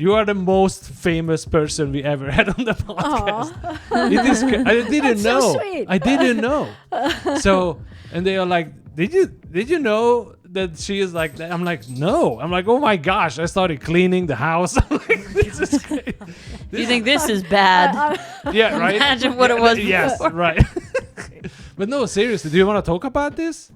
You are the most famous person we ever had on the podcast. It is. I didn't know. So sweet. I didn't know. So, and they are like, did you know that she is like that? I'm like, no. I'm like, oh my gosh. I started cleaning the house. I'm like, this is great. You think this is bad? Yeah, right. Imagine what it was before. Yes, right. But no, seriously, do you want to talk about this?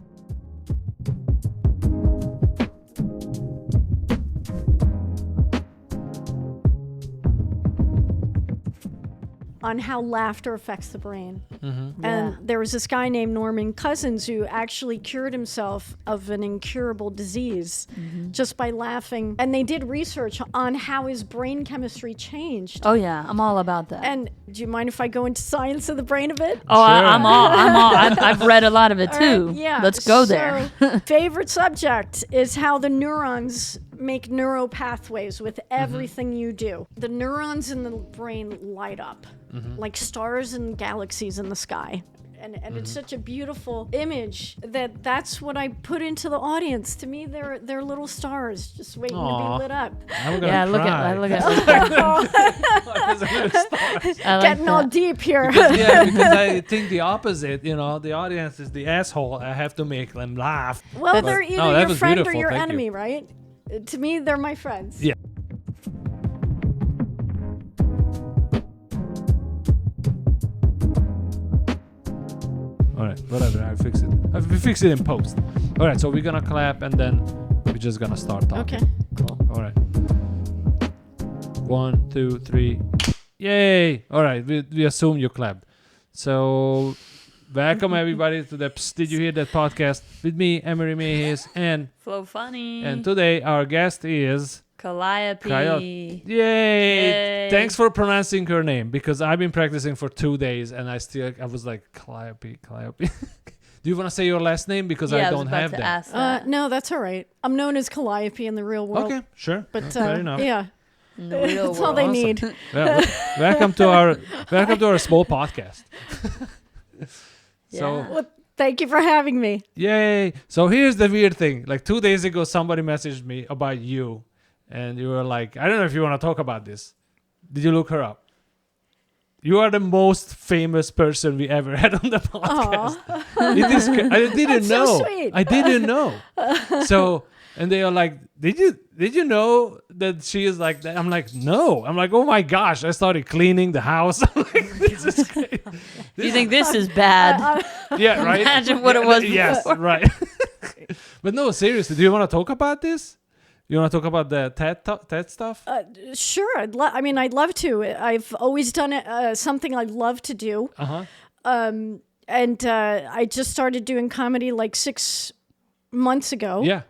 On how laughter affects the brain. Mm-hmm. And Yeah. there was this guy named Norman Cousins who actually cured himself of an incurable disease just by laughing. And they did research on how his brain chemistry changed. Oh yeah, I'm all about that. And do you mind if I go into science of the brain a bit? Oh, Sure. I'm all. I've read a lot of it All too. right, yeah. Let's go there. So, favorite subject is how the neurons make neuropathways with everything you do. The neurons in the brain light up like stars and galaxies in the sky. And it's such a beautiful image that's what I put into the audience. To me, they're little stars just waiting to Aw. be lit up. I'm gonna Yeah, cry. look at. I like Getting all that. deep here. Yeah, because I think the opposite. You know, the audience is the asshole. I have to make them laugh. Well, But- they're no, either that your was friend or beautiful. your Thank you. enemy, right? To me, they're my friends. Yeah. All right, whatever. I fix it. We fix it in post. All right, so we're gonna clap and then we're just gonna start talking. Okay, cool. All right. 1, 2, 3. Yay! All right, we assume you clapped. So, welcome everybody to the Psst, Did You Hear That podcast with me, Imre, Mehesz, and Flow funny. today our guest is Kalliope. Yay! Yay. Thanks for pronouncing her name because I've been practicing for 2 days and I was like Kalliope. Do you want to say your last name because I don't have that? Ask that. No, that's all right. I'm known as Kalliope in the real world. Okay, sure. But Fair enough. yeah, In the real that's all they world. need. Well, welcome to our small podcast. So, Yeah. Well, thank you for having me. yay! So here's the weird thing. Like 2 days ago, somebody messaged me about you, and you were like, "I don't know if you want to talk about this." Did you look her up? You are the most famous person we ever had on the podcast. It is. I didn't That's so know. sweet. I didn't know. So, and they are like, "Did you know that she is like that?" I'm like, "No." I'm like, "Oh my gosh!" I started cleaning the house. I'm like, "This is great." You think this is bad? Yeah, right. Imagine what it was Yes, before. right. But no, seriously, do you want to talk about this? You want to talk about the TED stuff? Sure, I'd love to. I've always done it, something I love to do. Uh-huh. And I just started doing comedy like 6 months ago Yeah.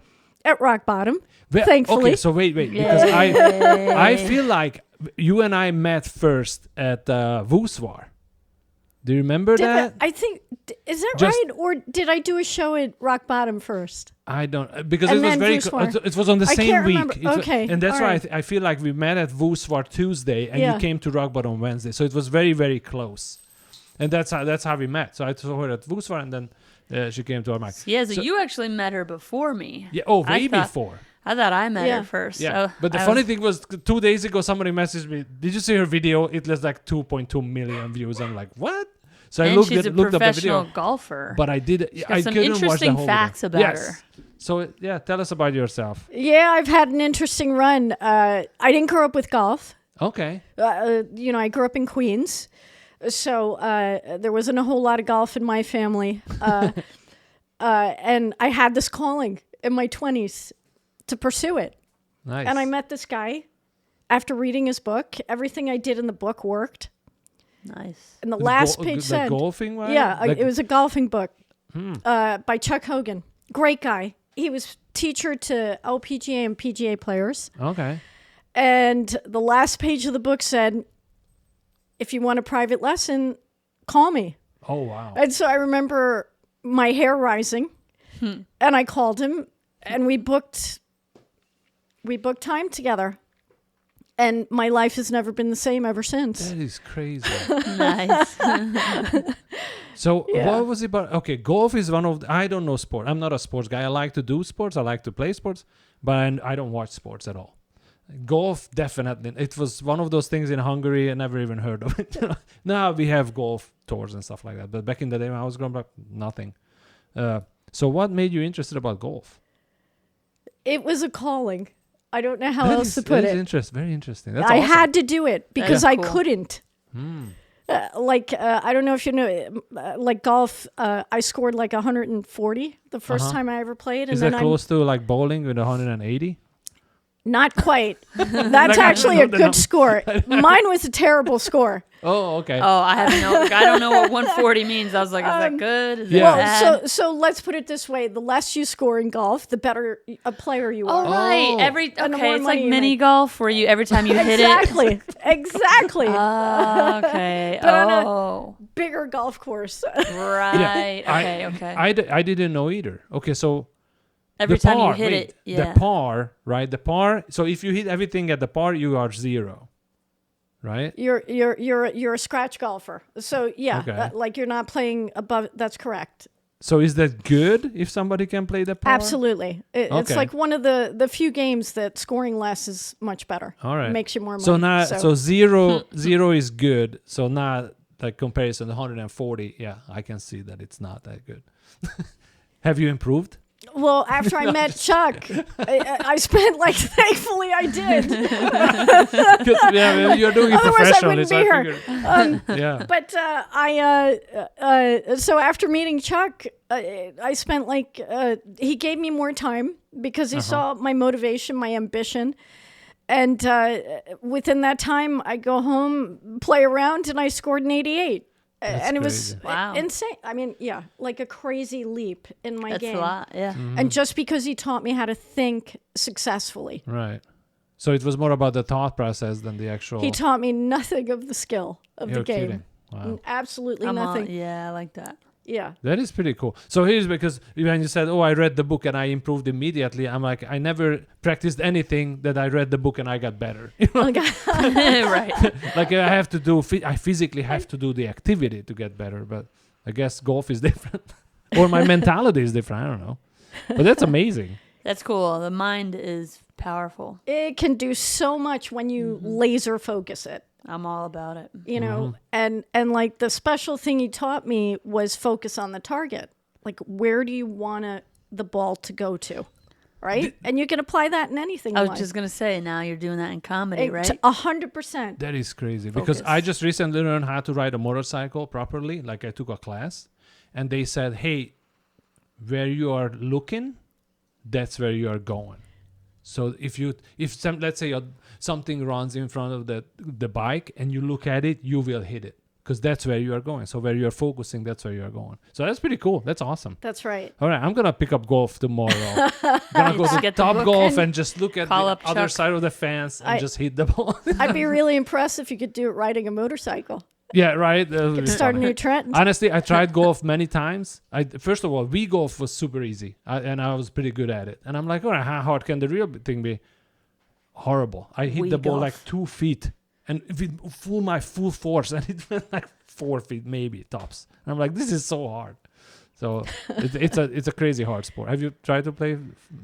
at rock bottom. Well, Thankfully. Okay, so wait, because I feel like you and I met first at Vooswar. Do you remember that? I think, is that Just- right? Or did I do a show at rock bottom first? I don't because And it was then very. Vooswar. It was on the I same can't week. remember. Okay, and that's all why right. I feel like we met at Vooswar Tuesday, and Yeah. you came to Rock Bottom on Wednesday. So it was very, very close, and that's how we met. So I saw her at Vooswar, and then she came to our mic. Yeah, so So- you actually met her before me. Yeah. Oh, I way thought- before. I thought I met Yeah. her first. Yeah. So But the I funny was- thing was, 2 days ago, somebody messaged me. Did you see her video? It was like 2.2 million views. I'm like, what? So I and looked she's a up the professional video, golfer. but I did. got I some couldn't watch the interesting whole facts video. about Yes. her. So yeah, tell us about yourself. Yeah, I've had an interesting run. I didn't grow up with golf. Okay. I grew up in Queens. So there wasn't a whole lot of golf in my family. And I had this calling in my 20s to pursue it. Nice. And I met this guy after reading his book. Everything I did in the book worked. Nice. And the last page the said, golfing one. yeah, Like- it was a golfing book by Chuck Hogan. Great guy. He was teacher to LPGA and PGA players. Okay. And the last page of the book said, if you want a private lesson, call me. Oh wow. And so I remember my hair rising, and I called him, and we booked time together. And my life has never been the same ever since. That is crazy. Nice. So Yeah. what was it about? Okay, golf is one of I don't know sport. I'm not a sports guy. I like to do sports. I like to play sports, but I don't watch sports at all. Golf, definitely. It was one of those things in Hungary I never even heard of it. Now we have golf tours and stuff like that. But back in the day when I was growing up, nothing. So what made you interested about golf? It was a calling. I don't know how else to put it. Very interesting. That's I awesome. had to do it because Yeah. I Cool. couldn't. I don't know if you know, like golf, I scored like 140 the first time I ever played. Is and that then close to like bowling with 180? Not quite. That's actually a good score. Mine was a terrible score. Oh, okay. Oh, I don't know what 140 means. I was like, is that good? Is Yeah. that bad? So let's put it this way: the less you score in golf, the better a player you Oh, are. right. Oh. And the Okay, more it's money like you mini make. golf where you every time you hit it. Exactly. Okay. But on a- Oh, Bigger golf course. right. I- Okay. I didn't know either. Okay, so Every the time par, you hit wait, it, yeah. the par, right? The par. So if you hit everything at the par, you are 0, right? You're a scratch golfer. So yeah, Okay. like you're not playing above. That's correct. So is that good if somebody can play the par? Absolutely. It's Okay. like one of the few games that scoring less is much better. All right. Makes you more money. So now, so zero is good. So now, like comparison to 140, yeah, I can see that it's not that good. Have you improved? Well, after I met Chuck, I spent like, thankfully I did. Yeah, you're doing it Otherwise I professionally. wouldn't So be I here. figured, yeah. But so after meeting Chuck, I spent like, he gave me more time because he saw my motivation, my ambition. And within that time, I go home, play around, and I scored an 88. And it was crazy. Wow. insane. I mean, yeah, like a crazy leap in my That's game. a lot. Yeah. And just because he taught me how to think successfully, Right. So it was more about the thought process than the actual. he taught me nothing of the skill of You're the game. kidding. Wow. Absolutely nothing. Yeah, I like that. Yeah. That is pretty cool. So here's because when you said, "Oh, I read the book and I improved immediately," I'm like, I never practiced anything that I read the book and I got better. Right. Like I have to do, I physically have to do the activity to get better. But I guess golf is different, or my mentality is different. I don't know. But that's amazing. That's cool. The mind is powerful. It can do so much when you laser focus it. I'm all about it. You know, and like the special thing he taught me was focus on the target. Like, where do you want the ball to go to, right? And you can apply that in anything. I in was life. just gonna say, now you're doing that in comedy, right? 100%. That is crazy because I just recently learned how to ride a motorcycle properly. Like I took a class, and they said, "Hey, where you are looking, that's where you are going." So let's say something runs in front of the bike and you look at it, you will hit it because that's where you are going. So where you're focusing, that's where you're going. So that's pretty cool. That's awesome. That's right. All right, I'm gonna pick up golf tomorrow. Gonna go to Get the Top book Golf and just look at the call up other Chuck. side of the fence and just hit the ball. I'd be really impressed if you could do it riding a motorcycle. Yeah, right. That would be Start a fun. new trend. Honestly, I tried golf many times. First of all, Wii golf was super easy, and I was pretty good at it. And I'm like, all right, how hard can the real thing be? Horrible. I hit Wii the ball golf. like 2 feet, and with my full force, and it went like 4 feet maybe tops. And I'm like, this is so hard. So it's a crazy hard sport. Have you tried to play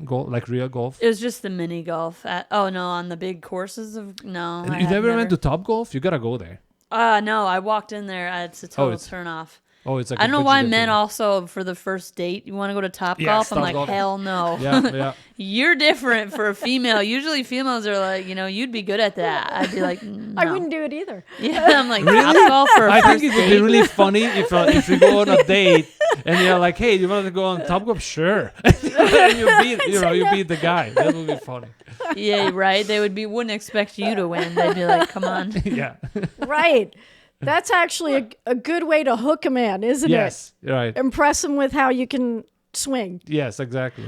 golf, like real golf? It was just the mini golf. On the big courses of no. And I you had never went to Top Golf? You gotta go there. No, I walked in there. It's a total it's- turn off. Oh, it's like I don't know a why fidget men thing. also for the first date you want to go to Top Yes, Golf. I'm Top like, Golf. hell no. Yeah. You're different for a female. Usually females are like, you'd be good at that. I'd be like, no. I wouldn't do it either. Yeah, I'm like, Top Golf for a I first think it would be date. really funny if you go on a date and you're like, hey, do you want to go on Top Golf? Sure. And you beat the guy. That would be funny. Yeah, right. They wouldn't expect you to win. They'd be like, come on. Yeah. Right. That's actually a good way to hook a man, isn't Yes. Right. it? Impress him with how you can swing. Yes, exactly.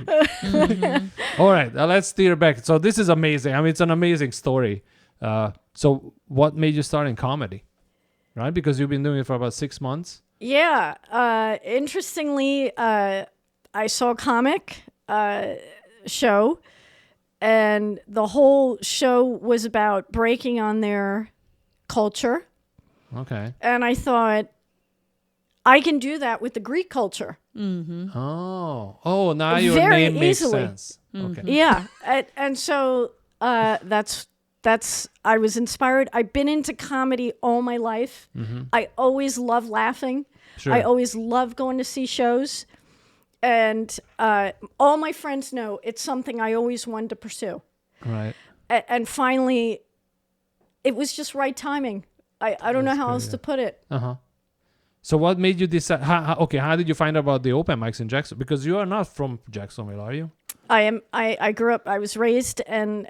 All right, let's steer back. So this is amazing. I mean, it's an amazing story. So what made you start in comedy? Right? Because you've been doing it for about 6 months. Yeah. Interestingly, I saw a comic show, and the whole show was about breaking on their culture. Okay. And I thought, I can do that with the Greek culture. Oh, now your Very name makes easily. sense. Okay. Yeah. And so That's I was inspired. I've been into comedy all my life. I always love laughing. Sure. I always love going to see shows. And all my friends know it's something I always wanted to pursue. Right. And finally, it was just right timing. I don't know how else crazy. to put it. So what made you decide? How did you find out about the open mics in Jackson? Because you are not from Jacksonville, are you? I am. I grew up. I was raised and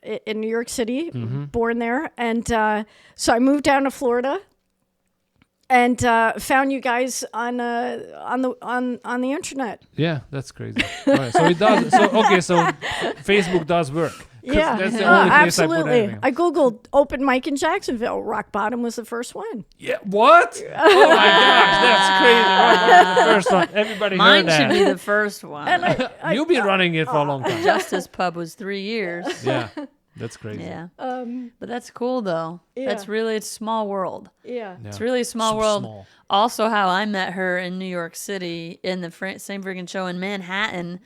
in New York City, born there, and so I moved down to Florida, and found you guys on the internet. Yeah, that's crazy. All right, so it does. So Facebook does work. 'Cause Yeah, that's the only place absolutely. I put anything. I googled open mic in Jacksonville. Rock Bottom was the first one. Yeah, what? Oh my gosh, that's crazy. Right, the first one. Everybody Mine heard should that. be the first one. You'll be running it for a long time. Justice Pub was 3 years. Yeah, that's crazy. Yeah. But that's cool though. Yeah. That's really, it's a small world. Yeah. Yeah. It's really a small So world. small. Also, how I met her in New York City in the same freaking show in Manhattan.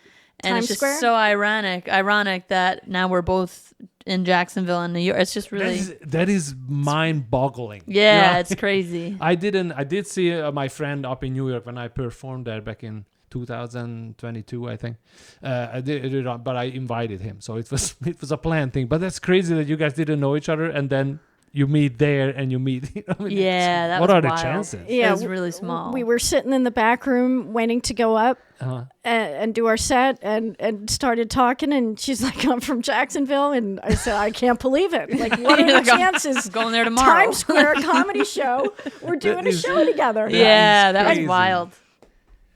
And Times it's just Square? so ironic that now we're both in Jacksonville and New York. It's just really, That is mind-boggling. yeah, it's crazy. I did see my friend up in New York when I performed there back in 2022, I think. I did, but I invited him, so it was a planned thing. But that's crazy that you guys didn't know each other, and then you meet there and you meet. Yeah, that what was are the wild. chances? It was really small. We were sitting in the back room waiting to go up Uh-huh. and do our set and started talking. And she's like, I'm from Jacksonville. And I said, I can't believe it. Like, what are the Like, I'm chances? going there tomorrow. Times Square comedy show. We're doing a is- show together. Yeah, that was crazy. wild.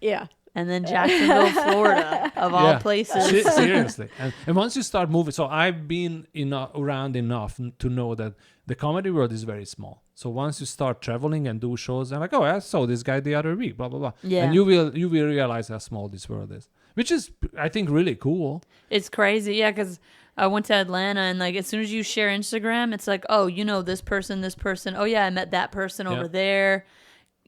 Yeah. And then Jacksonville, Florida, of all Yeah. places. Seriously. And once you start moving, so I've been around enough to know that the comedy world is very small. So once you start traveling and do shows, I'm like, oh, I saw this guy the other week, blah blah blah. Yeah. And you will realize how small this world is, which is I think really cool. It's crazy, yeah, because I went to Atlanta, and like as soon as you share Instagram, it's like, oh, you know this person. Oh yeah, I met that person over there.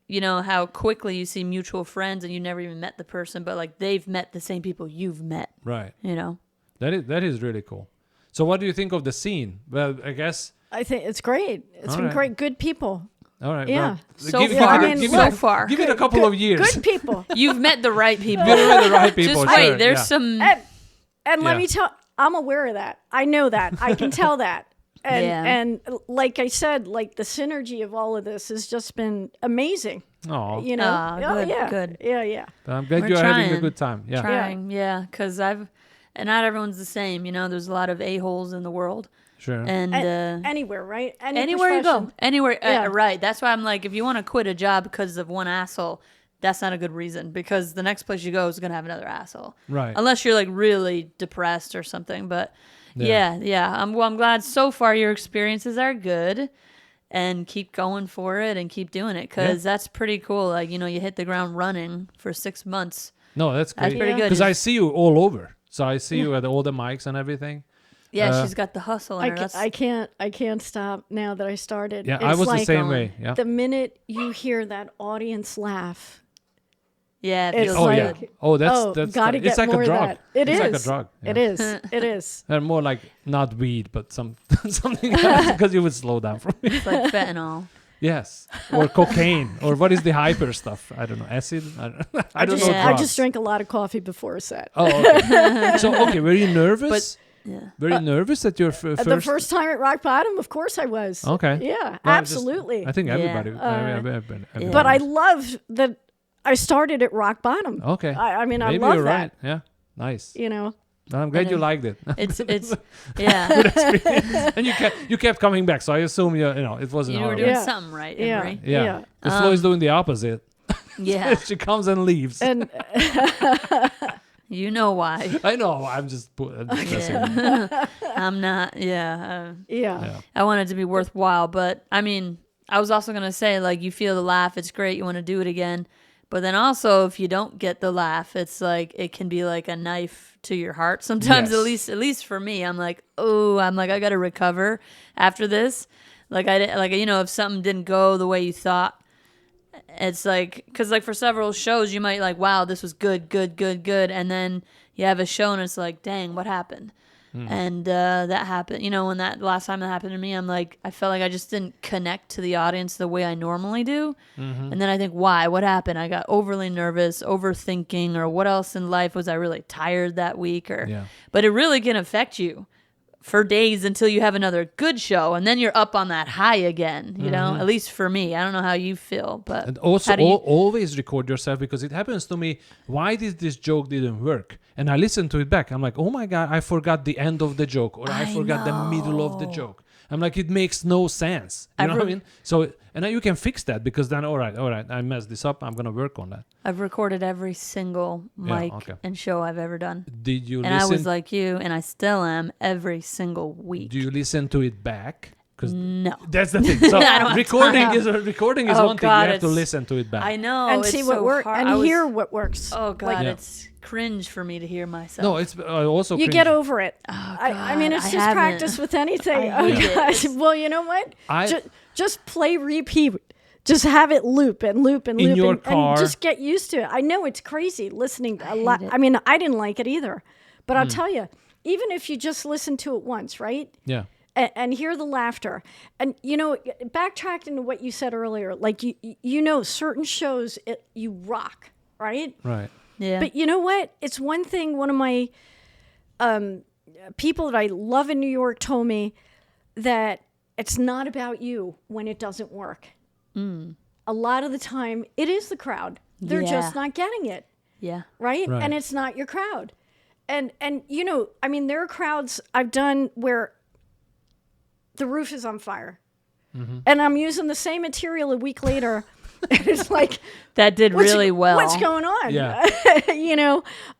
You know how quickly you see mutual friends, and you never even met the person, but like they've met the same people you've met. Right. You know. That is really cool. So what do you think of the scene? Well, I guess. I think it's great. It's All been right. great. Good people. All right. Yeah. Well, So give, far, give, it- give, so it, far. give it a couple of years. Good people. You've met the right people. You're with the right people. Just wait, sure, there's yeah. some. And let Yeah. me tell, I'm aware of that. I know that. I can tell that. And Yeah. and like I said, like the synergy of all of this has just been amazing. Oh, You know? Good, yeah. good. Yeah. I'm glad We're you're having a trying. good time. Yeah. Trying, yeah, because and not everyone's the same. You know, there's a lot of a-holes in the world, Sure. and Anywhere, right? Any anywhere you profession. go, anywhere, Yeah. right? That's why I'm like, if you want to quit a job because of one asshole, that's not a good reason, because the next place you go is gonna have another asshole, Right. unless you're like really depressed or something. But Yeah. yeah. I'm glad so far your experiences are good. And keep going for it and keep doing it, because that's pretty cool. Like, you know, you hit the ground running for 6 months. No, that's great. That's pretty good. Because I see you all over. So I see you at all the mics and everything. Yeah, she's got the hustle in her. I can't stop now that I started. Yeah, It's I was like the same going. way. Yeah. the minute you hear that audience laugh, Yeah, it It's feels Oh like- yeah. good. Oh, that's gotta it's get like more a of drug. that. It's like a drug. Yeah. It is. It is. And more like not weed, but something else, because you would slow down from it. It's like fentanyl. Yes, or cocaine, or what is the hyper stuff? I don't know. Acid. I don't know. Yeah. I drugs. just drink a lot of coffee before a set. Oh, okay. So okay, were you nervous? Yeah. Very nervous at your first. The first time at Rock Bottom, of course I was. Okay. Yeah, Well, just- absolutely. I think Yeah. everybody. everybody But I was. love that I started at Rock Bottom. Okay. I mean, Maybe I love you're that. right. Yeah. Nice. You know, I'm glad you then- liked it. It's yeah. And you kept coming back, so I assume you know it wasn't You were hard. doing Yeah. something right, yeah, Imre. Yeah. The Flo is doing the opposite. Yeah. She comes and leaves. And You know why. I know. I'm just. I'm not. Yeah. yeah, I want it to be worthwhile, but I mean, I was also gonna say, like, you feel the laugh, it's great, you want to do it again, but then also if you don't get the laugh, it's like it can be like a knife to your heart sometimes. Yes. At least for me, I'm like I gotta recover after this. Like you know, if something didn't go the way you thought, it's like, because like for several shows you might like, wow, this was good, and then you have a show and it's like, dang, what happened? And that happened, when that last time that happened to me, I'm like, I felt like I just didn't connect to the audience the way I normally do. And then I think, why? What happened? I got overly nervous, overthinking, or what else in life? Was I really tired that week? But it really can affect you for days until you have another good show, and then you're up on that high again, at least for me. I don't know how you feel, but and also always record yourself, because it happens to me. Why did this joke didn't work? And I listen to it back. I'm like, oh my God, I forgot the end of the joke, or I forgot the middle of the joke. I'm like, it makes no sense. You know what I mean? So, and then you can fix that, because then, all right, I messed this up. I'm going to work on that. I've recorded every single mic and show I've ever done. Did you and listen? I was like you, and I still am every single week. Do you listen to it back? No. That's the thing. So recording is one thing. You have to listen to it back. I know. And see what works and hear what works. Oh God, it's cringe for me to hear myself. No, it's also you cringe. get over it. Oh, God, I mean, it's just practice with anything. Oh gosh. Well, you know what? Just play repeat. Just have it loop and loop and in loop your car. and just get used to it. I know it's crazy listening a lot. I mean, I didn't like it either, but I'll tell you, even if you just listen to it once, right? Yeah. And hear the laughter, and backtracking to what you said earlier, like certain shows you rock, right? Right. Yeah. But you know what? It's one thing. One of my people that I love in New York told me that it's not about you when it doesn't work. A lot of the time, it is the crowd. They're just not getting it. Yeah. Right? And it's not your crowd. And I mean, there are crowds I've done where the roof is on fire, and I'm using the same material a week later, and it's like that did really well. What's going on? Yeah.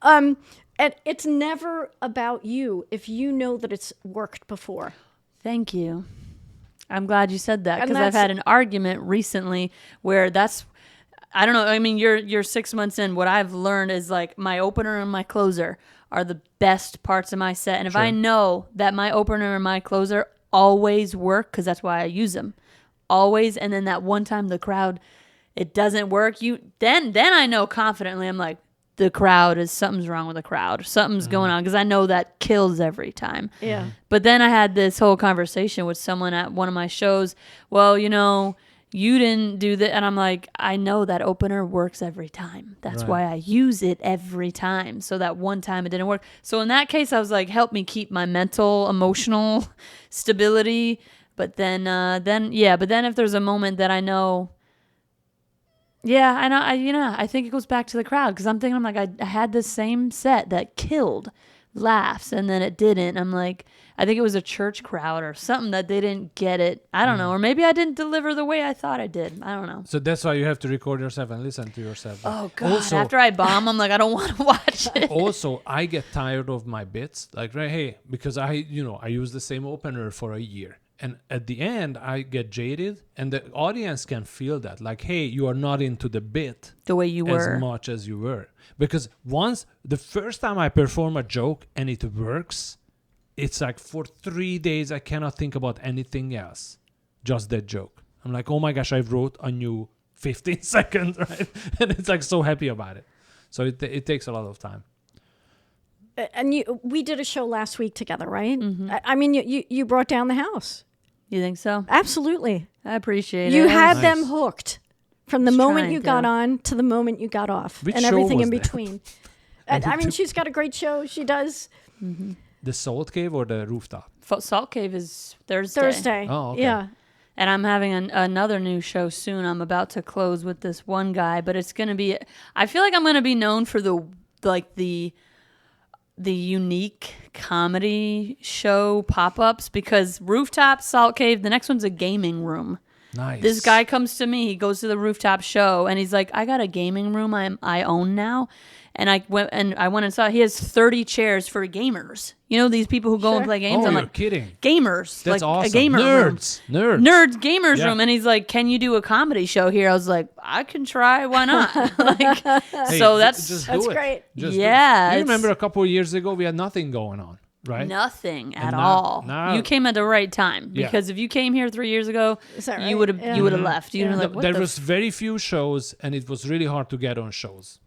And it's never about you if you know that it's worked before. Thank you. I'm glad you said that, because I've had an argument recently where I don't know. I mean, you're 6 months in. What I've learned is like my opener and my closer are the best parts of my set, and if I know that my opener and my closer always work, because that's why I use them always, and then that one time the crowd, it doesn't work, then I know confidently, I'm like, the crowd something's wrong with the crowd, something's going on, because I know that kills every time. But then I had this whole conversation with someone at one of my shows. Well, you didn't do that, and I'm like, I know that opener works every time. That's why I use it every time. So that one time it didn't work. So in that case, I was like, help me keep my mental, emotional stability. But then if there's a moment that I know, I think it goes back to the crowd, because I'm thinking, I had the same set that killed laughs, and then it didn't. I'm like, I think it was a church crowd or something that they didn't get it. I don't know. Or maybe I didn't deliver the way I thought I did. I don't know. So that's why you have to record yourself and listen to yourself. Oh, God. Also, after I bomb, I'm like, I don't want to watch it. Also, I get tired of my bits. Like, because I use the same opener for a year. And at the end, I get jaded, and the audience can feel that. Like, hey, you are not into the bit the way you were, as much as you were. Because the first time I perform a joke and it works, it's like for 3 days, I cannot think about anything else. Just that joke. I'm like, oh my gosh, I wrote a new 15 seconds, right? And it's like so happy about it. So it takes a lot of time. And we did a show last week together, right? I mean, you brought down the house. You think so? Absolutely. I appreciate it. You had them hooked from the moment you got to. on to the moment you got off. Which and show everything was in that? between. I mean, she's got a great show. She does. The Salt Cave or the Rooftop? Salt Cave is Thursday. Oh, okay. Yeah. And I'm having another new show soon. I'm about to close with this one guy, but it's going to be, I feel like I'm going to be known for the unique comedy show pop-ups, because Rooftop, Salt Cave, the next one's a gaming room. Nice. This guy comes to me, he goes to the Rooftop show, and he's like, I got a gaming room I own now. And I went and saw, he has 30 chairs for gamers. You know, these people who go and play games. Oh, I'm you're like, kidding. Gamers. That's like awesome. A gamer Nerds. room. Nerds. Gamers room. And he's like, can you do a comedy show here? I was like, I can try. Why not? So that's great. Yeah. You remember a couple of years ago, we had nothing going on, right? Nothing at now- all. now- You came at the right time, because if you came here 3 years ago, Is that you right? would have Yeah. you would have left. You'd have been like, what There the was very few shows, and it was really hard to get on shows.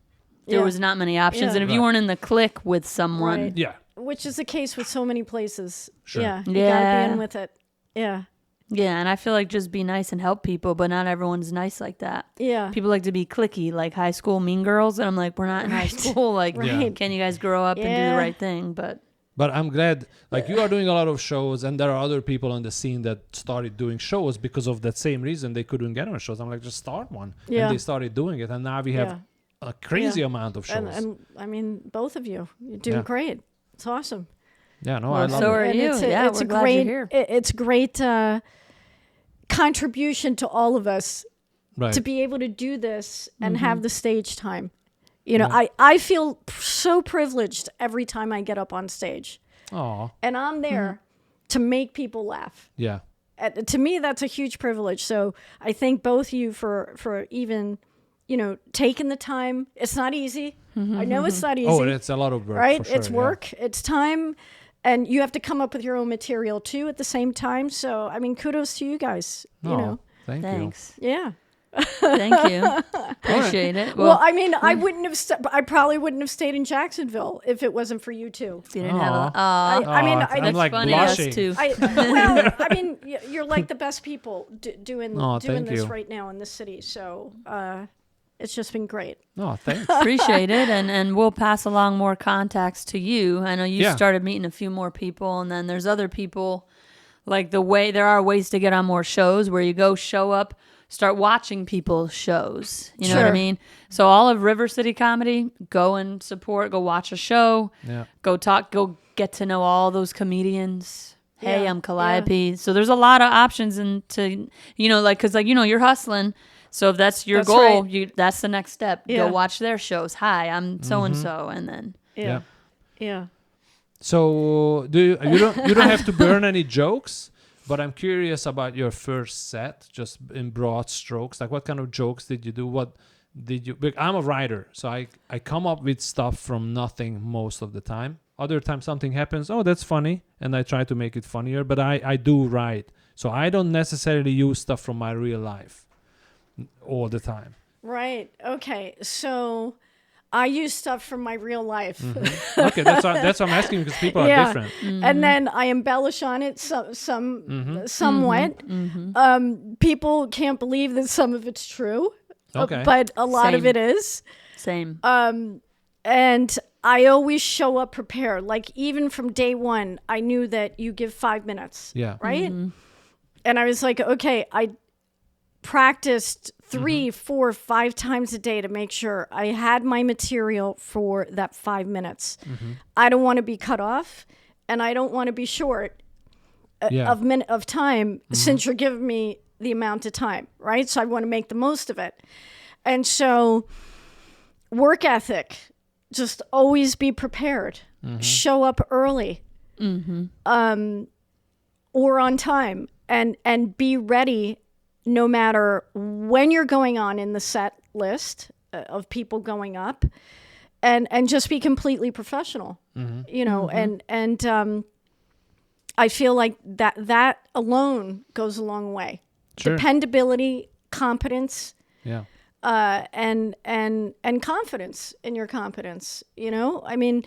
There was not many options, Yeah. and if you weren't in the clique with someone, Right. Yeah. which is the case with so many places. Sure. Yeah, you gotta be in with it. Yeah. Yeah, and I feel like just be nice and help people, but not everyone's nice like that. Yeah. People like to be cliquey, like high school mean girls, and I'm like, we're not in high school. Like, Right. can you guys grow up and do the right thing? But I'm glad, like, you are doing a lot of shows, and there are other people on the scene that started doing shows because of that same reason. They couldn't get on shows. I'm like, just start one. Yeah. And they started doing it, and now we have a crazy amount of shows. And I mean, both of you, you're doing great. It's awesome. Yeah, no, I love so it. are And you. it's We're a glad great, you're here. It's a great contribution to all of us Right. to be able to do this and have the stage time. You know, I feel so privileged every time I get up on stage. Aw, And I'm there to make people laugh. yeah. To me, that's a huge privilege. So I thank both of you for even, you know, taking the time. It's not easy. I know it's not easy. Oh, it's a lot of work. right? For sure, It's work. It's time. And you have to come up with your own material too at the same time. So, I mean, kudos to you guys. Yeah. You Aw, know, thank Thanks. yeah. Thank you. Appreciate it. Well, I mean, I probably wouldn't have stayed in Jacksonville if it wasn't for you two. you didn't have a. I mean, I'm that's like funny. blushing. Us too. Well, I mean, you're like the best people doing thank this you. right now in this city. So it's just been great. you. Oh, thanks. Appreciate it, and we'll pass along more contacts to you. I know you Yeah. started meeting a few more people, and then there's other people. Like there are ways to get on more shows where you go show up, start watching people's shows. You know what I Sure. mean? So all of River City Comedy, go and support, go watch a show, Yeah. go talk, go get to know all those comedians. Hey, Yeah, I'm Calliope. So there's a lot of options into, you know, like, cause like, you know, you're hustling. So if that's your That's goal, right. that's the next step. Yeah. Go watch their shows. Hi, I'm so-and-so. And then, Yeah. Yeah. So you don't have to burn any jokes, but I'm curious about your first set, just in broad strokes. Like, what kind of jokes did you do? What did you? I'm a writer, so I come up with stuff from nothing most of the time. Other times something happens. Oh, that's funny, and I try to make it funnier. But I do write, so I don't necessarily use stuff from my real life all the time. Right. Okay. So I use stuff from my real life. Okay, that's what I'm asking, because people are different. And then I embellish on it somewhat. People can't believe that some of it's true. Okay. But a lot of Same. it is. same. And I always show up prepared. Like, even from day one, I knew that you give 5 minutes. Yeah. Right? And I was like, okay, I practiced 3, 4, 5 times a day to make sure I had my material for that 5 minutes. I don't want to be cut off, and I don't want to be short of time since you're giving me the amount of time, right? So I want to make the most of it. And so work ethic, just always be prepared. Show up early or on time, and be ready no matter when you're going on in the set list of people going up, and just be completely professional, you know, and I feel like that alone goes a long way. Sure. Dependability, competence, Yeah. and confidence in your competence. You know, I mean,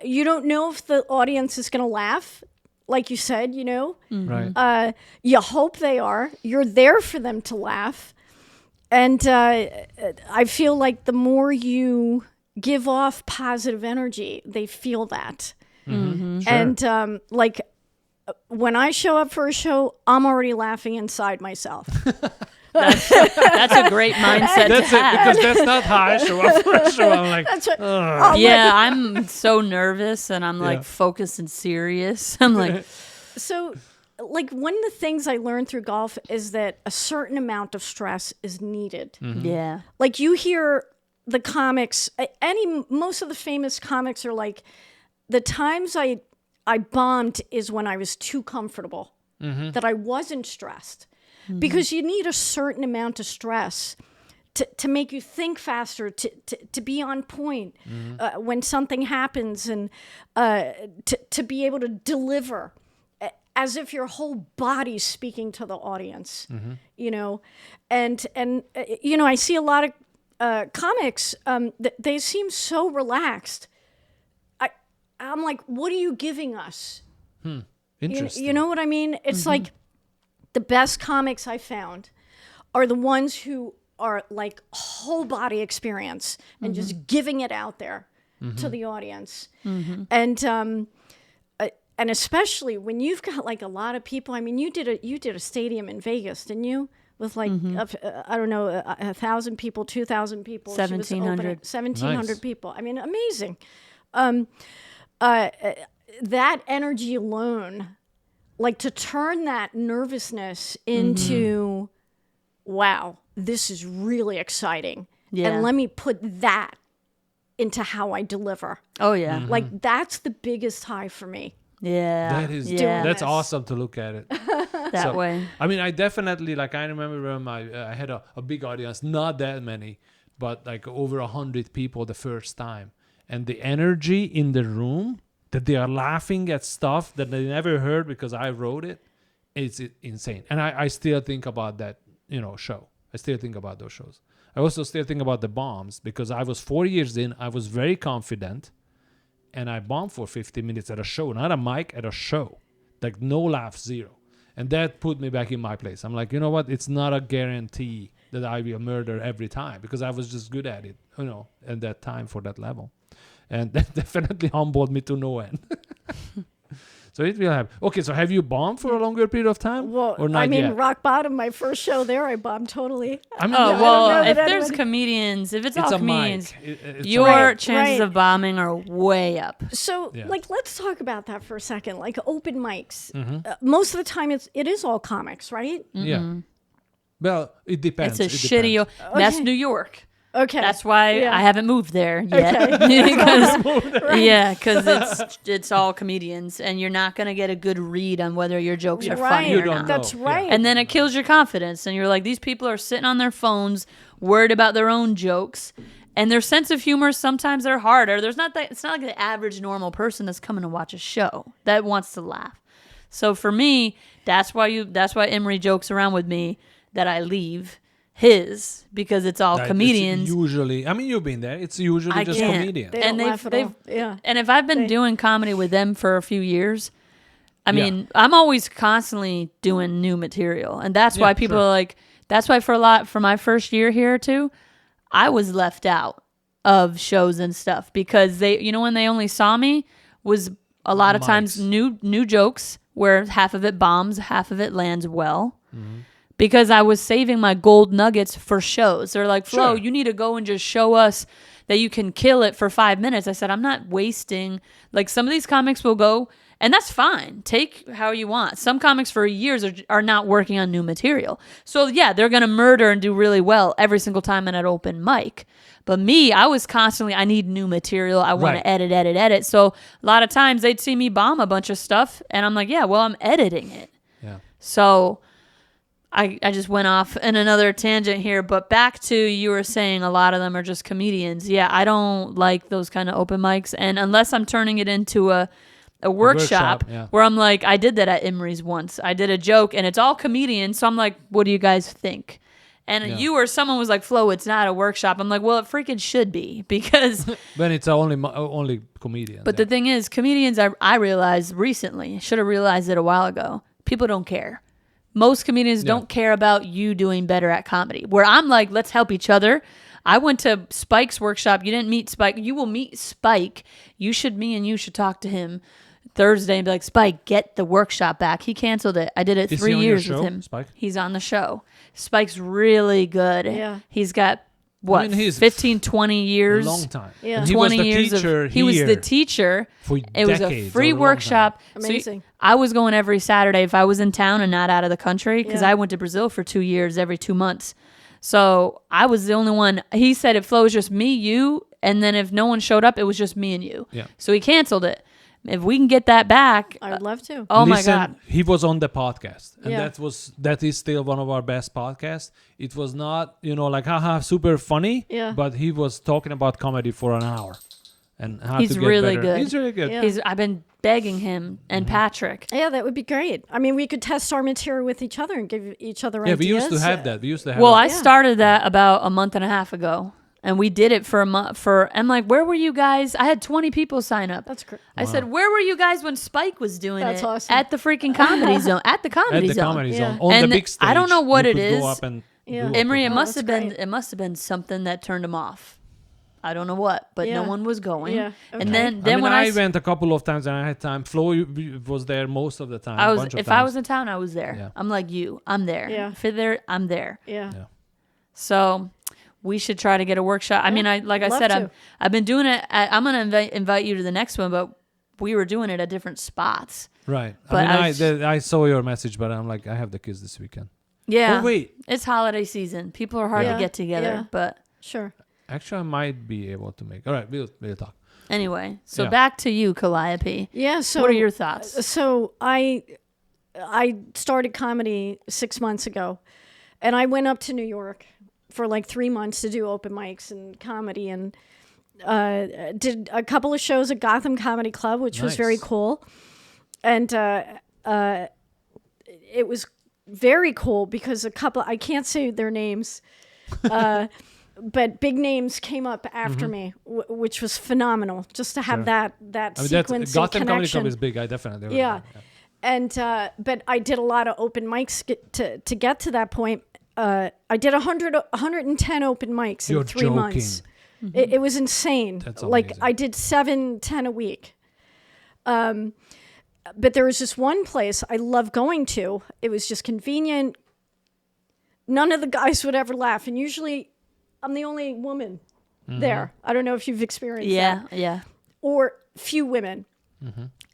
you don't know if the audience is going to laugh, like you said. You know, Right. you hope they are. You're there for them to laugh, and I feel like the more you give off positive energy, they feel that. Sure. And like, when I show up for a show, I'm already laughing inside myself. That's a great mindset That's to it, have. because that's not how I show up for a show. I'm like, That's what, Yeah, I'm so nervous and I'm like Yeah. focused and serious. I'm like, So, like, one of the things I learned through golf is that a certain amount of stress is needed. yeah. Like, you hear the comics, most of the famous comics are like, the times I bombed is when I was too comfortable, that I wasn't stressed. Because you need a certain amount of stress to make you think faster, to be on point when something happens, and to be able to deliver as if your whole body's speaking to the audience, you know. And you know, I see a lot of comics, they seem so relaxed. I'm like, what are you giving us? Interesting. You know what I mean? It's like the best comics I found are the ones who are like whole body experience and just giving it out there to the audience. And especially when you've got like a lot of people. I mean, you did a stadium in Vegas, didn't you? With like I don't know, 1,000 people, 2,000 people, 1,700. 1,700 Nice. people. I mean, amazing. That energy alone, like to turn that nervousness into, wow, this is really exciting. Yeah. And let me put that into how I deliver. Oh yeah. Like that's the biggest high for me. Yeah. That is yeah. that's this. awesome to look at it. that So, way. I mean, I definitely like. I remember when I had a big audience, not that many, but like over 100 people the first time, and the energy in the room that they are laughing at stuff that they never heard because I wrote it. It's insane, and I still think about that show. I still think about those shows. I also still think about the bombs because I was 4 years in. I was very confident. And I bombed for 50 minutes at a show, not a mic, at a show. Like no laugh, zero. And that put me back in my place. I'm like, you know what? It's not a guarantee that I will murder every time because I was just good at it, at that time for that level. And that definitely humbled me to no end. So it will happen. Okay, so have you bombed for a longer period of time? Well, or not I mean, yet? rock bottom, my first show there, I bombed totally. I mean, Oh yeah, well, know if that there's anybody- comedians, if it's it's all a comedians, mic. It's your Right, chances right. of bombing are way up. So, Yeah. like, let's talk about that for a second. Like, open mics. Mm-hmm. Most of the time, it is all comics, right? Yeah. Well, it depends. It's a It shitty. depends. That's Okay. New York. Okay. That's why Yeah. I haven't moved there yet. Because it's all comedians, and you're not gonna get a good read on whether your jokes are Right. funny You or don't not. know. That's Yeah. right. And then it kills your confidence, and you're like, these people are sitting on their phones, worried about their own jokes, and their sense of humor sometimes they're harder. It's not like the average normal person that's coming to watch a show that wants to laugh. So for me, that's why Imre jokes around with me that I leave his because it's all Like, comedians. It's usually, I mean, you've been there. It's usually I just can't. comedians. They and don't laugh at all. Yeah. And if I've been doing comedy with them for a few years, I mean, I'm always constantly doing new material. And that's why people sure. are like, that's why for my first year here too, I was left out of shows and stuff because when they only saw me was a lot of times Mics. new jokes where half of it bombs, half of it lands well. Mm-hmm. Because I was saving my gold nuggets for shows. They're like, Flo, Sure. you need to go and just show us that you can kill it for 5 minutes. I said, I'm not wasting. Like, some of these comics will go, and that's fine. Take how you want. Some comics for years are not working on new material. So, yeah, they're going to murder and do really well every single time in an open mic. But me, I was constantly, I need new material. I want Right. to edit. So, a lot of times they'd see me bomb a bunch of stuff, and I'm like, yeah, well, I'm editing it. Yeah. So I just went off in another tangent here, but back to you were saying a lot of them are just comedians. Yeah, I don't like those kind of open mics, and unless I'm turning it into a workshop yeah. where I'm like, I did that at Imre's once. I did a joke, and it's all comedians, so I'm like, what do you guys think? And Yeah. you or someone was like, Flo, it's not a workshop. I'm like, well, it freaking should be because. Then it's only comedians. But the thing is, comedians, I realized recently, should have realized it a while ago, people don't care. Most comedians don't care about you doing better at comedy. Where I'm like, let's help each other. I went to Spike's workshop. You didn't meet Spike. You will meet Spike. You should talk to him Thursday and be like, Spike, get the workshop back. He canceled it. I did it Is 3 he on your years with show, him. Spike? He's on the show. Spike's really good. Yeah. He's got, what, I mean, he's 15, 20 years? long time. Yeah. And he was 20 the years teacher he was the here teacher. for It was a decades, free over a long workshop. time. So Amazing. I was going every Saturday if I was in town and not out of the country because Yeah. I went to Brazil for 2 years every 2 months. So I was the only one. He said it flows just me, you, and then if no one showed up, it was just me and you. Yeah. So he canceled it. If we can get that back, I would love to. oh my Listen, God. he was on the podcast, and Yeah. that is still one of our best podcasts. It was not like haha super funny, Yeah. but he was talking about comedy for an hour, and how He's to get really better. good. He's really good. Yeah. I've been begging him and Mm-hmm. Patrick. Yeah, that would be great. I mean, we could test our material with each other and give each other Yeah, ideas. we used to have that. We used to have. Well, that. I started that about a month and a half ago. And we did it for a month. I'm like, where were you guys? I had 20 people sign up. That's great. I said, where were you guys when Spike was doing That's it? awesome. At the freaking Comedy Zone. At the Comedy At the Zone. Comedy Zone. Yeah. On And the big stage. I don't know what you it could is. Go up and Yeah. do Imre, a it Oh, must that's have been great. it must have been something that turned him off. I don't know what, but no Yeah. one was going. Yeah, okay. And then I mean, when I went a couple of times and I had time. Flo was there most of the time. I a was bunch of if I times. was in town, I was there. Yeah. I'm like you. I'm there. Yeah. If you're there, I'm there. Yeah. Yeah. So we should try to get a workshop. I mean, I love said, to. I've been doing it. I'm gonna invite you to the next one, but we were doing it at different spots. Right. But I mean, I saw your message, but I'm like, I have the kids this weekend. Yeah. Oh, wait. It's holiday season. People are hard Yeah. to get together. Yeah. But Sure. Actually, I might be able to make. All right, we'll talk. anyway, so Yeah. back to you, Calliope. Yeah. So What are your thoughts? So I started comedy 6 months ago, and I went up to New York for like 3 months to do open mics and comedy, and did a couple of shows at Gotham Comedy Club, which was very Nice. cool. And it was very cool because I can't say their names, but big names came up after me, which was phenomenal. Just to have Sure. that I mean, sequence Gotham and Comedy connection. Club is big. I definitely. Yeah. And but I did a lot of open mics to get to that point. I did 110 open mics You're in 3 joking. months. It was insane. That's like amazing. I did 7-10 a week. But there was this one place I love going to. It was just convenient. None of the guys would ever laugh, and usually I'm the only woman there. I don't know if you've experienced that. Yeah. Or few women.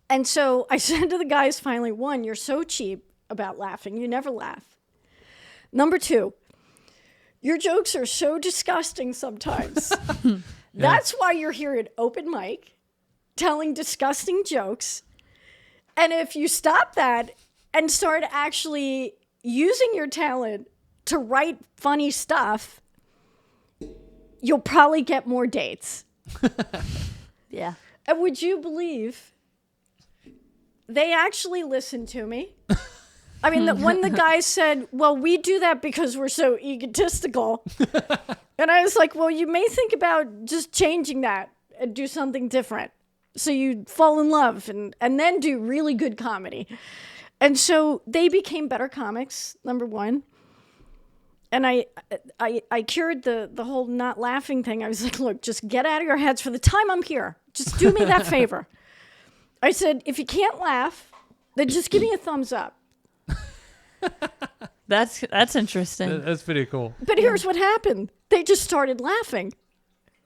And so I said to the guys finally, 1, you're so cheap about laughing. You never laugh. Number 2, your jokes are so disgusting sometimes. That's why you're here at open mic telling disgusting jokes. And if you stop that and start actually using your talent to write funny stuff, you'll probably get more dates. Yeah. And would you believe they actually listened to me? I mean, when the guy said, well, we do that because we're so egotistical. And I was like, well, you may think about just changing that and do something different. So you fall in love and then do really good comedy. And so they became better comics, number 1. And I cured the whole not laughing thing. I was like, look, just get out of your heads for the time I'm here. Just do me that favor. I said, if you can't laugh, then just give me a thumbs up. That's interesting. That's pretty cool. But here's what happened. They just started laughing.